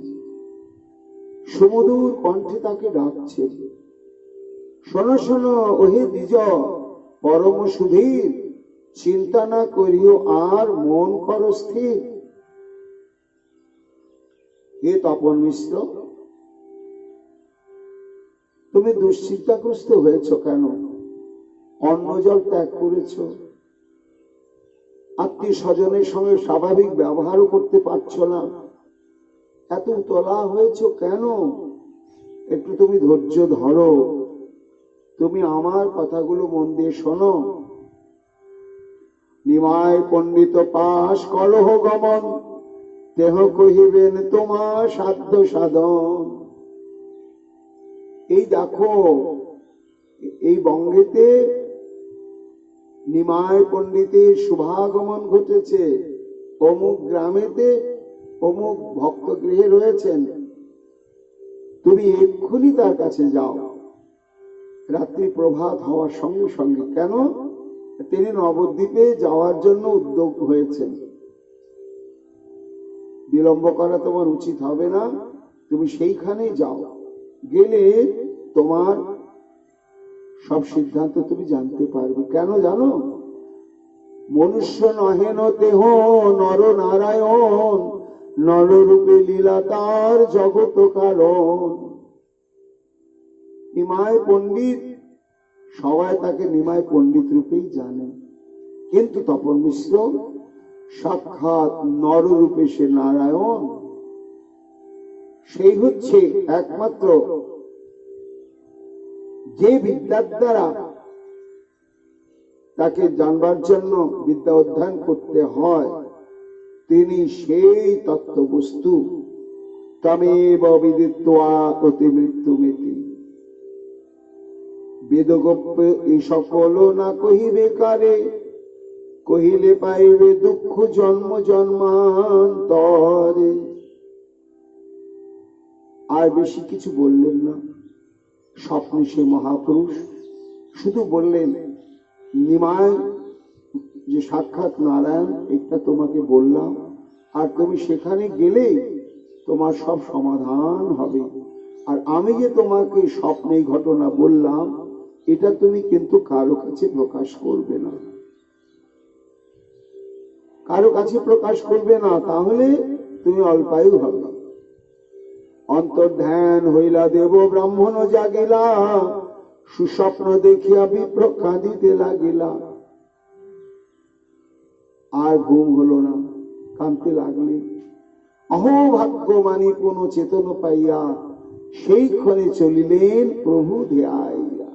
সুমধুর কণ্ঠে তাকে ডাকছে, শোনো শোনো ওহে দ্বিজ পরম সুধীর, চিন্তা না করিও আর মন কর স্থির। হে তপন মিশ্র, তুমি দুশ্চিন্তাগ্রস্ত হয়েছ কেন? অন্ন জল ত্যাগ করেছ, আত্মীয় স্বজনের সঙ্গে স্বাভাবিক ব্যবহারও করতে পারছ না, এত উতলা হয়েছ কেন? একটু তুমি ধৈর্য ধরো, তুমি আমার কথাগুলো মন দিয়ে শোনো। নিমায় পণ্ডিত পাশ কলহ গমন, দেহ কহিবেন তোমার সাধ্য সাধন। এই দেখো, এই বঙ্গেতে নিমায় পণ্ডিতের শুভাগমন ঘটেছে, অমুক গ্রামেতে অমুক ভক্ত গৃহে রয়েছেন, তুমি এক্ষুনি তার কাছে যাও। রাত্রি প্রভাত হওয়ার সঙ্গে সঙ্গে, কেন? তিনি নবদ্বীপে যাওয়ার জন্য উদ্যোগ হয়েছেন। বিলম্ব করা তোমার উচিত হবে না, তুমি সেইখানেই যাও। গেলে তোমার সব সিদ্ধান্ত তুমি জানতে পারবে। কেন জানো? মনুষ্য নহেন দেহ নর নারায়ণ, নররূপে লীলা তার জগত কারণ। নিমায় পণ্ডিত, সবাই তাকে নিমায় পণ্ডিত রূপেই জানে, কিন্তু তপন মিশ্র সাক্ষাৎ নররূপে সে নারায়ণ। সেই হচ্ছে একমাত্র যে বিদ্যার দ্বারা তাকে জানবার জন্য বিদ্যা অধ্যয়ন করতে হয়, তিনি সেই তত্ত্ববস্তু। তমেব বিদিত্বা অতি মৃত্যুমেতি, বেদগোপ্য এই সকল না কহিবে কারে, কহিলে পাইবে দুঃখ জন্ম জন্মান্তরে। আর বেশি কিছু বললেন না। স্বপ্নে সে মহাপুরুষ শুধু বললেন, নিমায় যে সাক্ষাৎ নারায়ণ, এটা তোমাকে বললাম, আর তুমি সেখানে গেলে তোমার সব সমাধান হবে। আর আমি যে তোমাকে স্বপ্নে ঘটনা বললাম, এটা তুমি কিন্তু কারো কাছে প্রকাশ করবে না, কারো কাছে প্রকাশ করবে না, তাহলে তুমি অল্পায়ু হবে। অন্তর্ধ্যান হইলা দেব ব্রাহ্মণ জাগিলা, সুস্বপ্ন দেখিয়া বিপ্র কাঁদিতে লাগিলা। আর ঘুম হলো না, কাঁদতে লাগলে। অহোভাগ্য মানি কোন চেতন পাইয়া, সেই ক্ষণে চলিলেন প্রভু ধ্যাইয়া।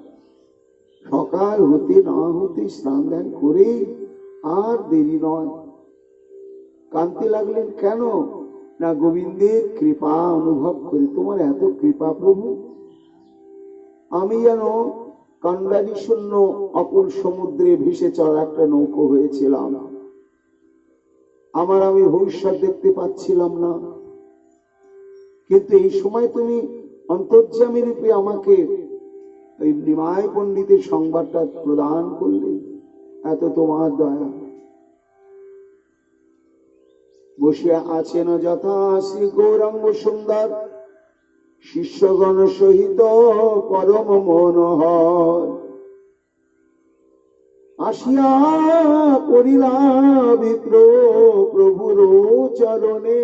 সকাল হতে না হতে স্নান ধ্যান করে আর দেরি নয়। কাঁদতে লাগলেন। কেন? না গোবিন্দের কৃপা অনুভব করি। তোমার এত কৃপা প্রভু, আমি যেন কান্ডারি শূন্য অকুল সমুদ্রে ভেসে চলা একটা নৌকো হয়েছিলাম। আমি ভবিষ্যৎ দেখতে পাচ্ছিলাম না, কিন্তু এই সময় তুমি অন্তর্যামী রূপে আমাকে ওই নিমায় পণ্ডিতের সংবাদটা প্রদান করলে। এত তোমার দয়া। বসিয়া আছেন যথা শ্রী গৌরাঙ্গ সুন্দর শিষ্যগণ সহিত পরম মনোহর। আসিয়া পড়িলা বিপ্র প্রভুর চরণে,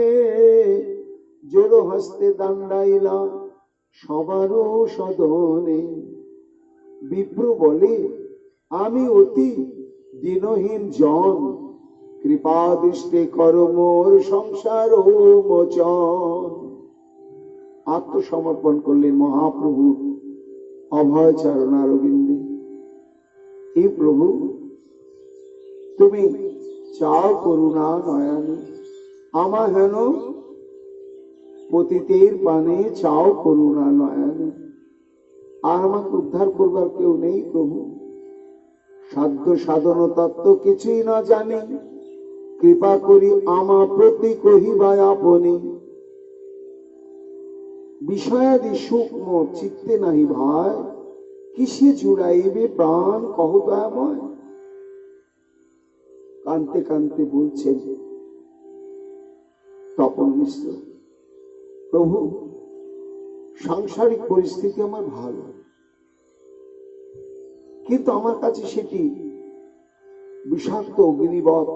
জোড় হস্তে দাণ্ডাইলা সবারও সদনে। বিপ্র বলে, আমি অতি দীনহীন জন, কৃপা দৃষ্টে কর মোর সংসার মোচন। আত্মসমর্পণ করলেন মহাপ্রভুর অভয় চরণার অরবিন্দে। হে প্রভু, তুমি চাও করুণা নয়নে, আমা হেন পতিতের পানে চাও করুণা নয়নে। আর আমাকে উদ্ধার করবার কেউ নেই প্রভু। সাধ্য সাধন তত্ত্ব কিছুই না জানি, কৃপা করি আমা প্রতি কহিবা আপনি। বিষয়াদি সূক্ষ্ম চিত্তে নাহি ভাই, কিসে জুড়াইবে প্রাণ কহ দয়াময়। কানতে কানতে বলছেন তপন মিশ্র, প্রভু সাংসারিক পরিস্থিতি আমার ভালো, কিন্তু আমার কাছে সেটি বিষাক্ত অগ্নিবৎ।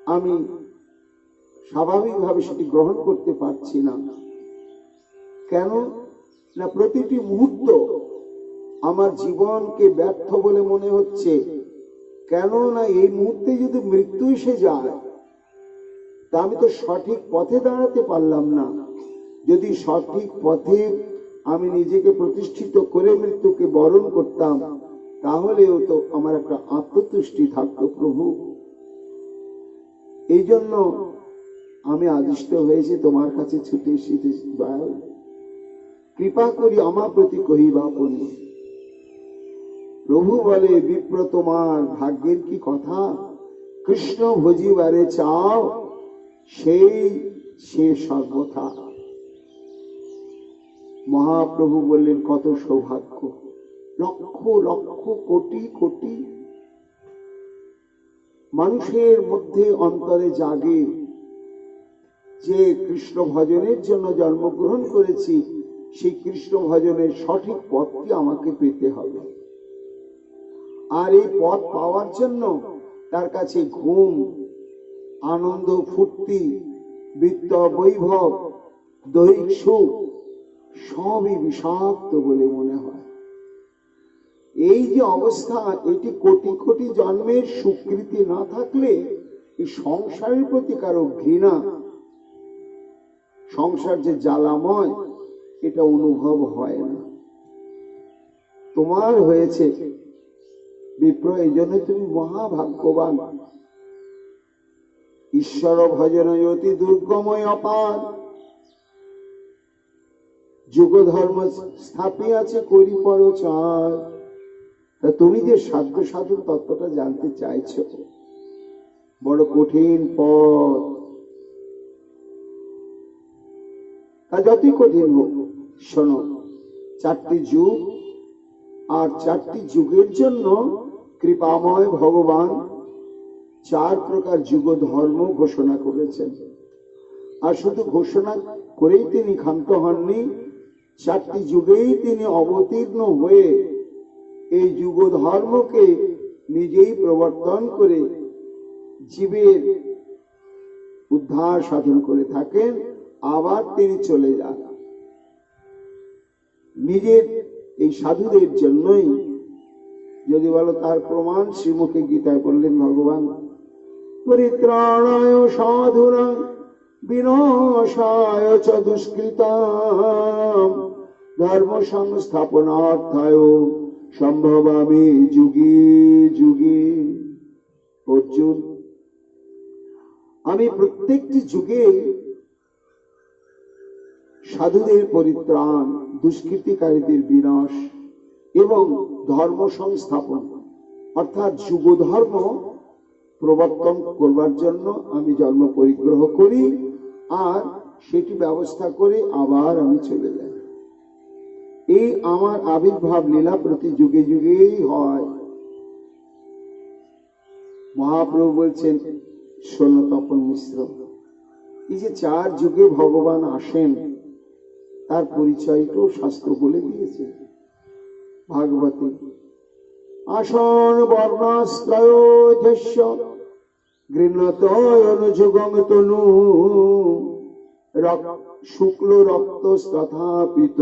আমি স্বাভাবিকভাবে সেটি গ্রহণ করতে পারছি না। কেন? না প্রতিটি মুহূর্ত আমার জীবনকে ব্যর্থ বলে মনে হচ্ছে। কেন না এই মুহূর্তে যদি মৃত্যু এসে যায়, তা আমি তো সঠিক পথে দাঁড়াতে পারলাম না। যদি সঠিক পথে আমি নিজেকে প্রতিষ্ঠিত করে মৃত্যুকে বরণ করতাম, তাহলেও তো আমার একটা আত্মতুষ্টি থাকতো প্রভু। এই জন্য আমি আদিষ্ট হয়েছি তোমার কাছে ছুটে এসেছি। দয়াল কৃপা করি আমার প্রতি কহিবা আপনি। প্রভু বলে, বিপ্র তোমার ভাগ্যের কি কথা, কৃষ্ণ ভজিবারে চাও সেই সে সর্বথা। মহাপ্রভু বললেন, কত সৌভাগ্য। লক্ষ লক্ষ কোটি কোটি মানুষের মধ্যে অন্তরে জাগে যে কৃষ্ণ ভজনের জন্য জন্মগ্রহণ করেছি, সেই কৃষ্ণ ভজনের সঠিক পথটি আমাকে পেতে হবে। আর এই পথ পাওয়ার জন্য তার কাছে ঘুম, আনন্দ, ফুর্তি, বিত্ত, বৈভব, দৈহিক সুখ সবই বিষাক্ত বলে মনে হয়। এই যে অবস্থা, এটি কোটি কোটি জন্মের স্বীকৃতি না থাকলে এই সংসারের প্রতি কারো ঘৃণা, সংসার যে জ্বালাময়, এটা অনুভব হয় না। তোমার হয়েছে বিপ্র, এই জন্য তুমি মহাভাগ্যবান। ঈশ্বর ভজন অতি দুর্গময় অপার, যুগ ধর্ম স্থাপিয়াছে করি পরচার। তা তুমি যে সাধ্য সাধন তত্ত্বটা জানতে চাইছো, বড় কঠিন পথ। তা যতই কঠিন হোক, শোনো, 4টি যুগ, আর 4টি যুগের জন্য কৃপাময় ভগবান 4 প্রকার যুগ ধর্ম ঘোষণা করেছেন। আর শুধু ঘোষণা করেই তিনি ক্ষান্ত হননি, 4টি যুগেই তিনি অবতীর্ণ হয়ে এই যুগ ধর্মকে নিজেই প্রবর্তন করে জীবের উদ্ধার সাধন করে থাকেন। আবার তিনি চলে যান। নিজের এই সাধুদের জন্যই, যদি বলো তার প্রমাণ শ্রীমুখে গীতায় বললেন ভগবান, পরিত্রাণায় সাধুনাং বিনাশায় চ দুষ্কৃতাম ধর্ম সংস্থাপনার্থায় সম্ভবামি যুগে যুগে। অর্জুন, আমি প্রত্যেকটি যুগে সাধুদের পরিত্রাণ, দুষ্কৃতিকারীদের বিনাশ এবং ধর্ম সংস্থাপন অর্থাৎ যুগ ধর্ম প্রবর্তন করবার জন্য আমি জন্ম পরিগ্রহ করি, আর সেটি ব্যবস্থা করে আবার আমি চলে যাই। এই আমার আবির্ভাব লীলা প্রতি যুগে যুগেই হয়। মহাপ্রভু বলছেন, শোনো তপন মিশ্র, এই যে 4 যুগে ভগবান আসেন তার পরিচয়টাও শাস্ত্র বলে দিয়েছে ভাগবতে। আসন বর্ণাস্ত্রয়োজস্য গৃহ্ণতয়নুযুগং তনু শুক্ল রক্তস্তথাপিত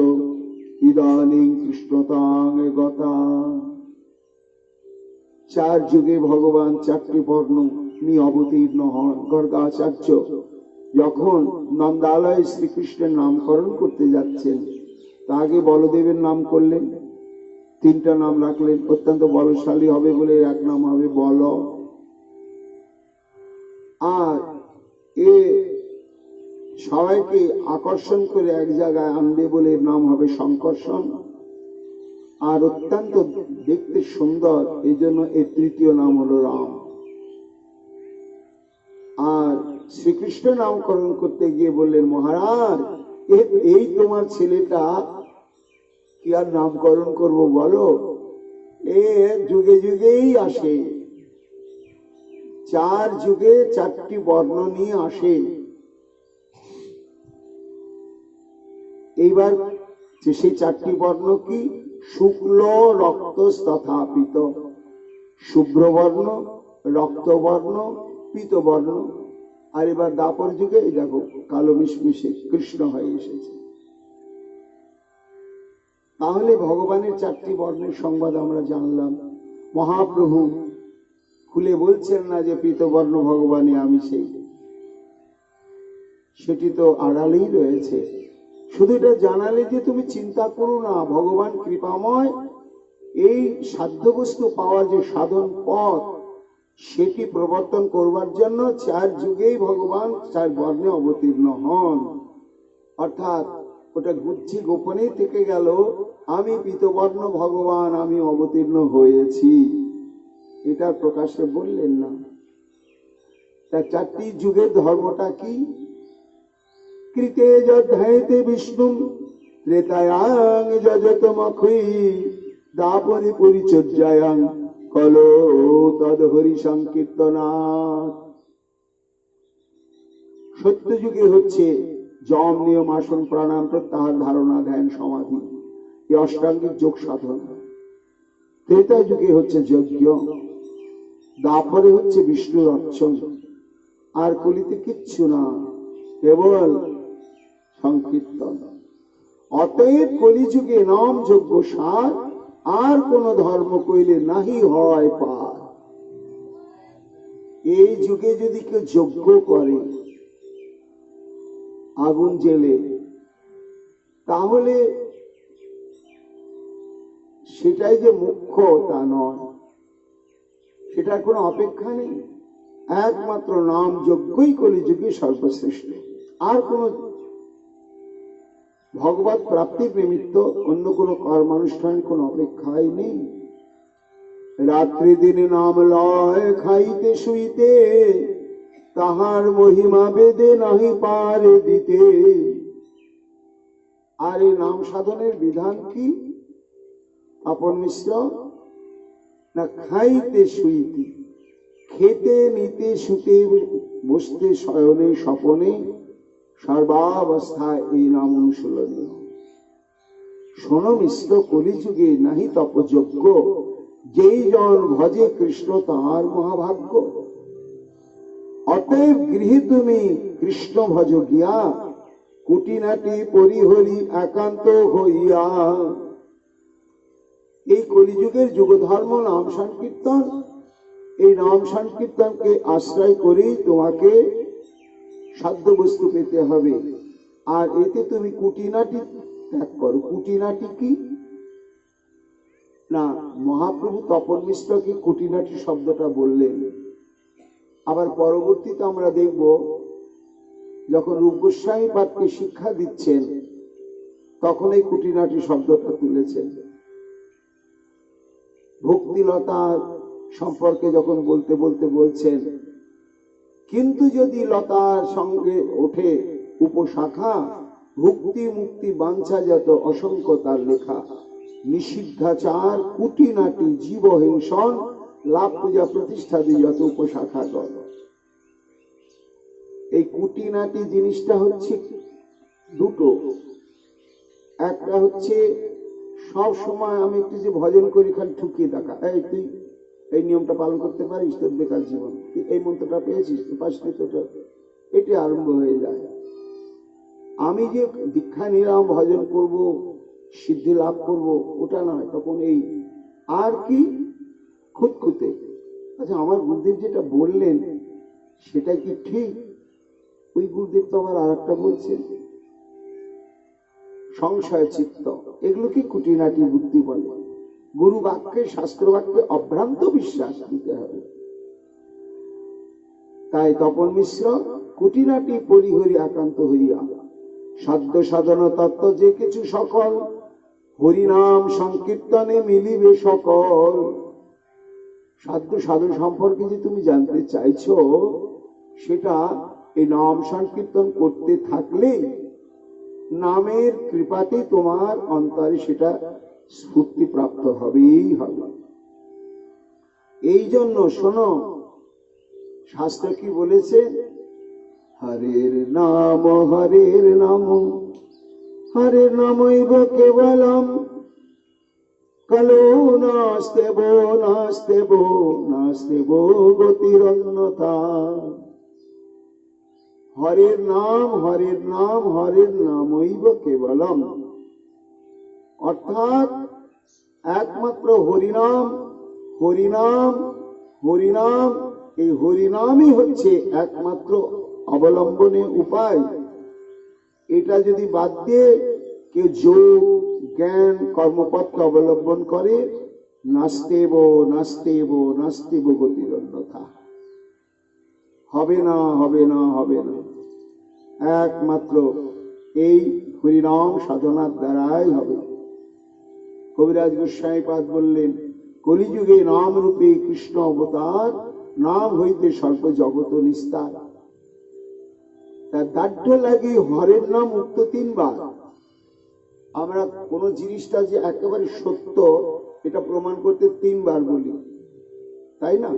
ইদানীং কৃষ্ণতাং গতা। 4 যুগে ভগবান 4টি বর্ণ নিয়ে অবতীর্ণ হন। গর্গাচার্য যখন নন্দালয়ে শ্রীকৃষ্ণের নামকরণ করতে যাচ্ছেন, তা আগে বলদেবের নাম করলেন, 3টা নাম রাখলেন। অত্যন্ত বলশালী হবে বলে এক নাম হবে বল, আর এ সবাইকে আকর্ষণ করে এক জায়গায় আনবে বলে নাম হবে শঙ্কর্ষণ, আর অত্যন্ত দেখতে সুন্দর এই জন্য এর 3য় নাম হলো রাম। আর শ্রীকৃষ্ণ নামকরণ করতে গিয়ে বললেন, মহারাজ এই তোমার ছেলেটা কি আর নামকরণ করব বলো, এ যুগে যুগেই আসে, 4 যুগে 4টি বর্ণ নিয়ে আসে। এইবার সেই 4টি বর্ণ কি? শুক্ল রক্ত তথাপিত, শুভ্রবর্ণ, রক্তবর্ণ, পীতবর্ণ। আর এবার দাপর যুগে এই দেখো কালো মিশমিশে কৃষ্ণ হয়ে এসেছে। তাহলে ভগবানের 4টি বর্ণের সংবাদ আমরা জানলাম। মহাপ্রভু খুলে বলছেন না যে পীতবর্ণ ভগবানই আমি সেই, সেটি তো আড়ালেই রয়েছে। শুধু এটা জানালে যে তুমি চিন্তা করো না, ভগবান কৃপাময় এই সাধ্য বস্তু পাওয়ার যে সাধন পথ সেটি প্রবর্তন করবার জন্য 4 যুগেই ভগবান 4 বর্ণে অবতীর্ণ হন। অর্থাৎ ওটা গুচ্ছি গোপনে থেকে গেল, আমি পীতবর্ণ ভগবান আমি অবতীর্ণ হয়েছি, এটা প্রকাশে বললেন না। তা 4টি যুগের ধর্মটা কি? কৃতে যধ্যায়তে বিষ্ণু ত্রেতায়াং যজতমখৈ দাপরে পরিচর্যায়াং কলো তদ হরি সংকীর্তনাৎ। সত্য যুগে হচ্ছে যম, নিয়ম, আসন, প্রাণায়াম, প্রত্যাহার, ধারণা, ধ্যান, সমাধি, এই অষ্টাঙ্গিক যোগ সাধনা। ত্রেতা যুগে হচ্ছে যজ্ঞ, দাপরে হচ্ছে বিষ্ণুর অর্চন, আর কলিতে কিচ্ছু না, কেবল সংকীর্তন। অতএব কলিযুগে নাম যজ্ঞ সার, আর কোন ধর্ম কইলে নাহি হয় পার। এই যুগে যদি কেউ যজ্ঞ করে আগুন জেলে, তাহলে সেটাই যে মুখ্য তা নয়, সেটার কোনো অপেক্ষা নেই। একমাত্র নাম যজ্ঞই কলিযুগে সর্বশ্রেষ্ঠ। আর কোন ভগবত প্রাপ্তির নিমিত্ত অন্য কোন কর্মানুষ্ঠানের কোন অপেক্ষাই নেই। রাত্রি দিনে নাম লয় খাইতে শুইতে, তাহার মহিমা বেদে নাহি পারে দিতে। আর এই নাম সাধনের বিধান কি? আপন মিশ্র না, খাইতে শুইতে, খেতে নিতে শুতে বসতে শয়নে স্বপনে সর্বাবস্থায় এই নাম অনুশীলনীয়। শোনো মিশ্র, কলিযুগে নাহি তপযজ্ঞ, যেই জন ভজে কৃষ্ণ তাহার মহাভাগ্য। অতএব গৃহে তুমি কৃষ্ণ ভজ গিয়া, কুটিনাটি পরিহরি একান্ত হইয়া। এই কলিযুগের যুগধর্ম নাম সংকীর্তন। এই নাম সংকীর্তনকে আশ্রয় করেই তোমাকে সাধ্য বস্তু পেতে হবে। আর এতে তুমি কুটিনাটি ত্যাগ করো। কুটিনাটি কি? না, মহাপ্রভু তপন মিশ্রকে কুটিনাটি শব্দটা বললেন। আবার পরবর্তীতে আমরা দেখব যখন রূপ গোস্বামী পাদকে শিক্ষা দিচ্ছেন তখন এই কুটিনাটি শব্দটা তুলেছেন। ভক্তিলতার সম্পর্কে যখন বলতে বলতে বলছেন, কিন্তু যদি লতার সঙ্গে ওঠে উপশাখা, ভক্তি মুক্তি বাঞ্ছা যত অসংখ্য তার লেখা, নিষিদ্ধাচার কুটিনাটি জীব হিংসন, লাভ পূজা প্রতিষ্ঠা দিয়ে যত উপশাখা গণ। এই কুটিনাটি জিনিসটা হচ্ছে দুটো। একটা হচ্ছে সব সময় আমি একটু যে ভজন করি খালি ঠুকিয়ে দেখা, এই তুই এই নিয়মটা পালন করতে পারিস, তোর বেকার জীবন, এই মন্ত্রটা পেয়েছিস, তুই পাশে তোটা, এটি আরম্ভ হয়ে যায়। আমি যে দীক্ষা নিলাম, ভজন করব, সিদ্ধি লাভ করব, ওটা নয়। তখন এই আর কি খুঁতখুঁতে, আচ্ছা আমার গুরুদেব যেটা বললেন সেটা কি ঠিক? ওই গুরুদেব তো আবার আর একটা বলছেন, সংশয় চিত্ত। এগুলো কি কুটিনাটি বুদ্ধি বলে। গুরু বাক্যে, শাস্ত্র বাক্যে অভ্রান্ত বিশ্বাস দিতে হবে। তাই তপন মিশ্র কুটিনাটি পরিহরি একান্ত হইয়া সাধ্য সাধন তত্ত্ব যে কিছু সকল, হরিনাম সংকীর্তনে মিলিবে সকল। সাধ্য সাধন সম্পর্কে যে তুমি জানতে চাইছো, সেটা এই নাম সংকীর্তন করতে থাকলে নামের কৃপাতে তোমার অন্তরে সেটা স্ফূর্তি প্রাপ্ত হবেই হবে। এই জন্য শোনো, শাস্ত্র কি বলেছে? হরের নাম হরের নাম, হরের নামৈব কেবলম, কালো নাস্তেব নাস্তেব নাস্তেব গতিরন্যথা। হরের নাম হরের নাম হরের নামৈব কেবলম, অর্থাৎ একমাত্র হরিনাম হরিনাম হরিনাম। এই হরিনামই হচ্ছে একমাত্র অবলম্বনের উপায়। এটা যদি বাদ দিয়ে কেউ যোগ জ্ঞান কর্মপথকে অবলম্বন করে, নাস্তেব নাস্তেব নাস্তেব গতিরন্যথা, হবে না হবে না হবে না। একমাত্র এই হরিনাম সাধনার দ্বারাই হবে। কবিরাজ গোস্বামী পাদ বললেন, কলিযুগে নাম রূপে কৃষ্ণ অবতার, নাম হইতে সর্ব জগত নিস্তার। তার দাঢ্য লাগে হরের নাম উক্ত 3 বার। আমরা কোন জিনিসটা যে একেবারে সত্য এটা প্রমাণ করতে 3 বার বলি, তাই না?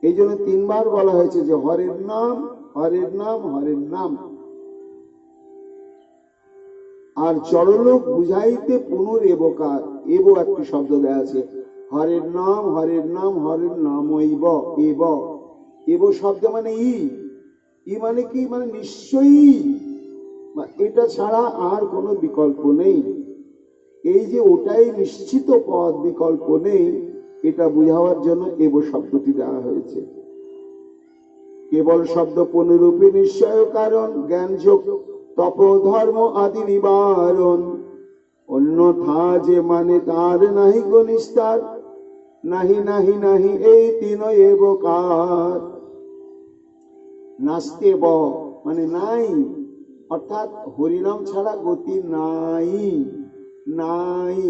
এই জন্য 3 বার বলা হয়েছে যে হরের নাম হরের নাম হরের নাম। আর জড়লোক বুঝাইতে পুনরেবকার, এব একটি শব্দ দেয়া আছে। হরের নাম হরের নাম হরের নামৈব, এব এব শব্দ মানে ই মানে কি? মানে নিশ্চয়ই, এটা ছাড়া আর কোনো বিকল্প নেই। এই যে ওটাই নিশ্চিত পদ, বিকল্প নেই, এটা বুঝাবার জন্য এব শব্দটি দেওয়া হয়েছে। কেবল শব্দ পুনরূপে নিশ্চয় কারণ, জ্ঞান যোগ তপ ধর্ম আদি নিবারণ, অন্যথা যে মানে তার নাহি গো নিস্তার, নাহি নাহি নাহি এই 3 এবকার। নাস্তেব মানে নাই, অর্থাৎ হরিনাম ছাড়া গতি নাই নাই।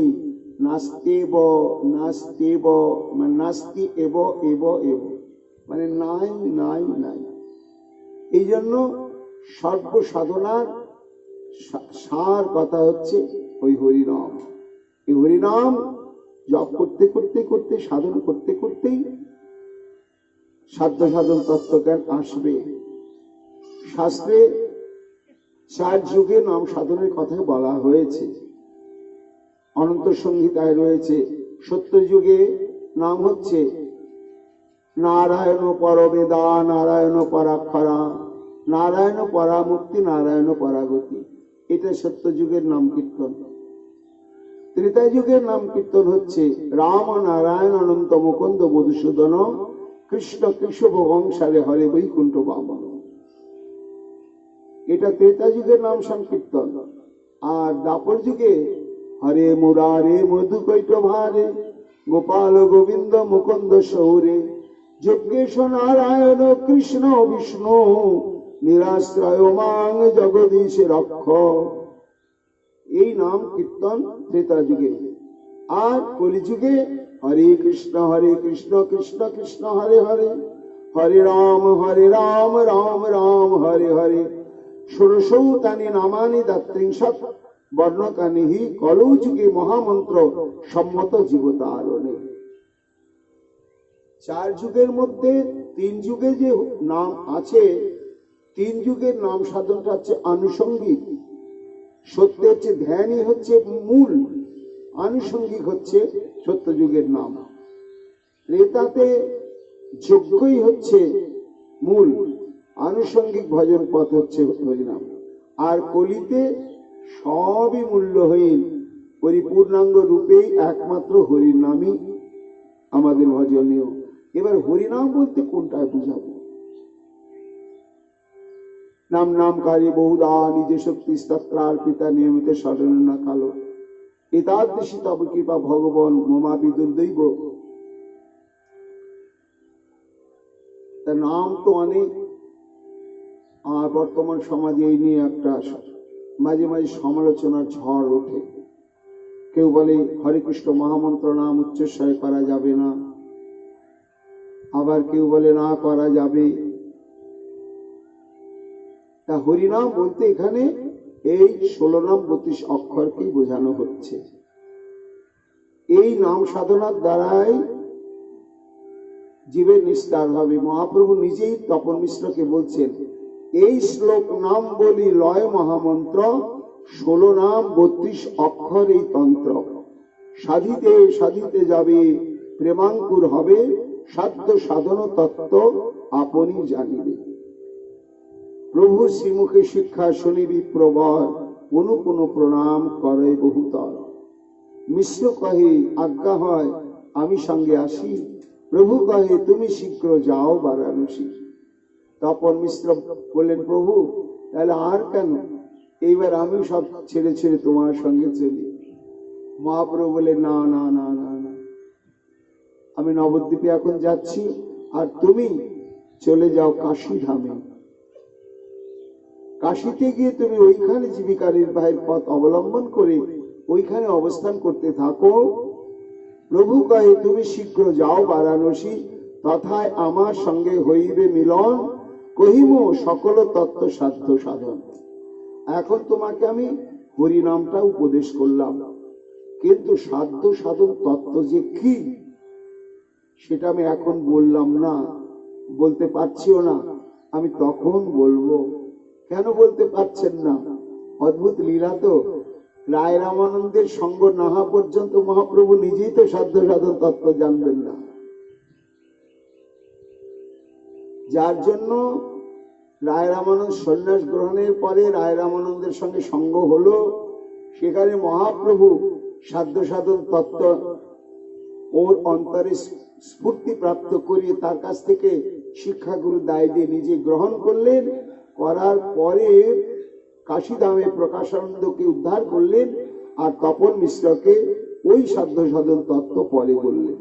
নাস্তেব নাস্তেব মানে নাস্তি এব এব এব মানে নাই নাই নাই। এই জন্য সর্ব সাধনার সার কথা হচ্ছে ওই হরিনাম। এই হরিনাম জপ করতে করতে করতে, সাধন করতে করতেই সাধ্য সাধন তত্ত্বজ্ঞান আসবে। শাস্ত্রে 4 যুগে নাম সাধনের কথা বলা হয়েছে। অনন্ত সংহিতায় রয়েছে। সত্য যুগে নাম হচ্ছে নারায়ণ পরবেদা, নারায়ণ পরাক্ষরা, নারায়ণ পরামুক্তি, নারায়ণ পরাগতি। এটা সত্য যুগের নাম কীর্তন। ত্রেতা যুগের নাম কীর্তন হচ্ছে রাম নারায়ণ অনন্ত মুকুন্দ মধুসূদন, কৃষ্ণ কেশব বংশালে হরে বৈকুণ্ঠ বামন। এটা ত্রেতা যুগের নাম সংকীর্তন। আর দ্বাপর যুগে হরে মুরারে মধু কৈট ভারে, গোপাল গোবিন্দ মুকুন্দ সৌরে যজ্ঞেশ নারায়ণ কৃষ্ণ বিষ্ণু নিরাশ্রয় মাং জগদীশ রক্ষ। এই নাম কীর্তন ত্রেতা যুগে। আর কলিযুগে হরে কৃষ্ণ কৃষ্ণ কৃষ্ণ হরে হরে, হরে রাম রাম রাম হরে হরে। ষোড়শৌতানি নামানি দাত্রিংশৎ বর্ণকানি হি কলৌ যুগে মহামন্ত্র সম্মত জীবতারণে। 4 যুগের মধ্যে 3 যুগে যে নাম আছে, 3 যুগের নাম সাধনটা হচ্ছে আনুষঙ্গিক। সত্য হচ্ছে ধ্যানই হচ্ছে মূল, আনুষঙ্গিক হচ্ছে সত্য যুগের নাম। ত্রেতাতে যজ্ঞই হচ্ছে মূল, আনুষঙ্গিক ভজন পথ হচ্ছে হরিনাম। আর কলিতে সবই মূল্যহীন, পরিপূর্ণাঙ্গ রূপেই একমাত্র হরির নামই আমাদের ভজনীয়। এবার হরিনাম বলতে কোনটা বুঝাবো? নাম নামকারী বহুদা নিজ শক্তি স্তত্রার্পিতা নিয়মিত স্মরণ না কালো এতাদৃশী তব কৃপা ভগবান মমা বিদুর্দৈব। তার নাম তো অনেক, আর বর্তমান সমাজে এই নিয়ে একটা মাঝে মাঝে সমালোচনার ঝড় ওঠে। কেউ বলে হরে কৃষ্ণ মহামন্ত্র নাম উচ্চস্বরে করা যাবে না, আবার কেউ বলে না করা যাবে। তা হরিনাম বলতে এখানে এই 16 নাম 32 অক্ষরকেই বোঝানো হচ্ছে। এই নাম সাধনার দ্বারাই জীবের নিস্তার হবে। মহাপ্রভু নিজেই তপন মিশ্রকে বলছেন, এই শ্লোক নাম বলি লয় মহামন্ত্র, 16 নাম 32 অক্ষর এই তন্ত্র। সাধিতে সাধিতে যাবে প্রেমাঙ্কুর হবে, সাধ্য সাধন তত্ত্ব আপনি জানিবে। প্রভু শ্রীমুখে শিক্ষা শুনিবি প্রবর, পুনঃ পুনঃ প্রণাম করে বহুতর। মিশ্র কহে আজ্ঞা হয় আমি সঙ্গে আসি, প্রভু কহে তুমি শীঘ্র যাও বারাণসী। তপন মিশ্র বললেন, প্রভু তাহলে আর কেন, এইবার আমি সব ছেড়ে ছেড়ে তোমার সঙ্গে চলি। মহাপ্রভু বললেন, না না না না না, আমি নবদ্বীপে এখন যাচ্ছি, আর তুমি চলে যাও কাশী ধামে। কাশীতে গিয়ে তুমি ওইখানে জীবিকা নির্বাহের পথ অবলম্বন করে ওইখানে অবস্থান করতে থাকো। প্রভু কহে তুমি শীঘ্র যাও বারাণসী, তথায় আমার সঙ্গে হইবে মিলন, কহিম সকল তত্ত্ব সাধ্য সাধন। এখন তোমাকে আমি হরি নামটা উপদেশ করলাম, কিন্তু সাধ্য সাধন তত্ত্ব যে কি সেটা আমি এখন বললাম না, বলতে পারছিও না। আমি তখন বলবো। কেন বলতে পারছেন না? অদ্ভুত লীলা তো। রায় রামানন্দের সঙ্গ না হওয়া পর্যন্ত মহাপ্রভু নিজেই তো সাধ্য সাধন তত্ত্ব জানবেন না। যার জন্য রায় রামানন্দ সন্ন্যাস গ্রহণের পরে রায় রামানন্দের সঙ্গে সঙ্গ হলো, সেখানে মহাপ্রভু সাধ্য সাধন তত্ত্ব ওর অন্তরে স্ফূর্তি প্রাপ্ত করিয়ে তার কাছ থেকে শিক্ষাগুরু দায় দিয়ে নিজে গ্রহণ করলেন। করার পরে কাশীধামে প্রকাশানন্দকে উদ্ধার করলেন, আর তপন মিশ্রকে ওই সাধ্য সাধন তত্ত্ব পরে বললেন।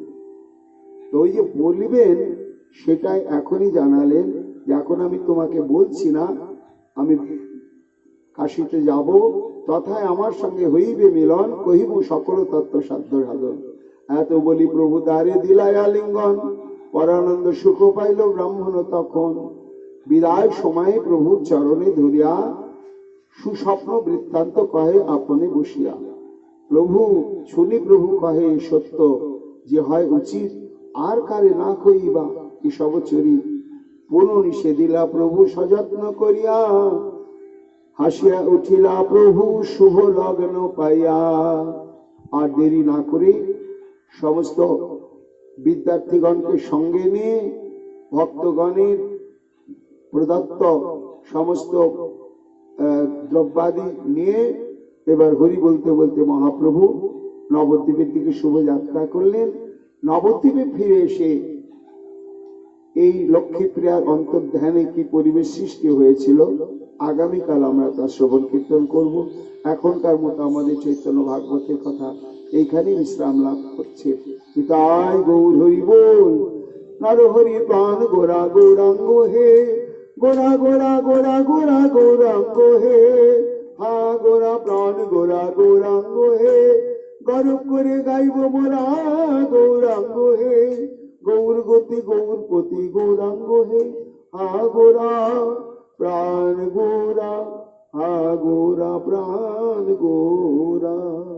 তো ওই যে বলবেন সেটাই এখনই জানালেন, যে এখন আমি তোমাকে বলছি না, আমি কাশীতে যাব, তথায় আমার সঙ্গে হইবে মিলন, কহিব সকল তত্ত্ব সাধ্য সাধন। এত বলি প্রভু তারে দিলায় আলিঙ্গন, পরানন্দ সুখ পাইল ব্রাহ্মণ তখন। বিদায় সময়ে প্রভুর চরণে ধরিয়া সুস্বপ্ন বৃত্তান্ত কহে আপনি বসিয়া। প্রভু শুনি প্রভু কহে সত্য যে হয় উচিত, আর কারে না কইবা এসব চরি। পুনঃ নিষে দিলা প্রভু সযত্ন করিয়া, হাসিয়া উঠিলা প্রভু শুভ লগ্ন পাইয়া। আর দেরি না করে সমস্ত বিদ্যার্থীগণকে সঙ্গে নিয়ে ভক্তগণের প্রদত্ত সমস্ত দ্রব্যাদি নিয়ে এবার হরি বলতে বলতে মহাপ্রভু নবদ্বীপের দিকে শুভযাত্রা করলেন। নবদ্বীপে ফিরে এসে এই লক্ষ্মীপ্রিয়ার অন্তর্ধ্যানে কি পরিবেশ সৃষ্টি হয়েছিল আগামীকাল আমরা তা শ্রবণ কীর্তন করব। এখনকার মতো আমাদের চৈতন্য ভাগবতের কথা এইখানে বিশ্রাম লাভ করছে। তাই গৌর হরি বল। নরহরি প্রাণ গোরা গৌরাঙ্গ হে, গোরা গোরা গোরা গোরা গৌরাঙ্গ হে, হা গোরা প্রাণ গোরা গৌরাঙ্গ হে, গরব করে গাইব মোরা গৌরাঙ্গ হে, গৌর গতি গৌর পতি গৌরাঙ্গ হে, হা গোরা প্রাণ গোরা, হা গোরা প্রাণ গোরা।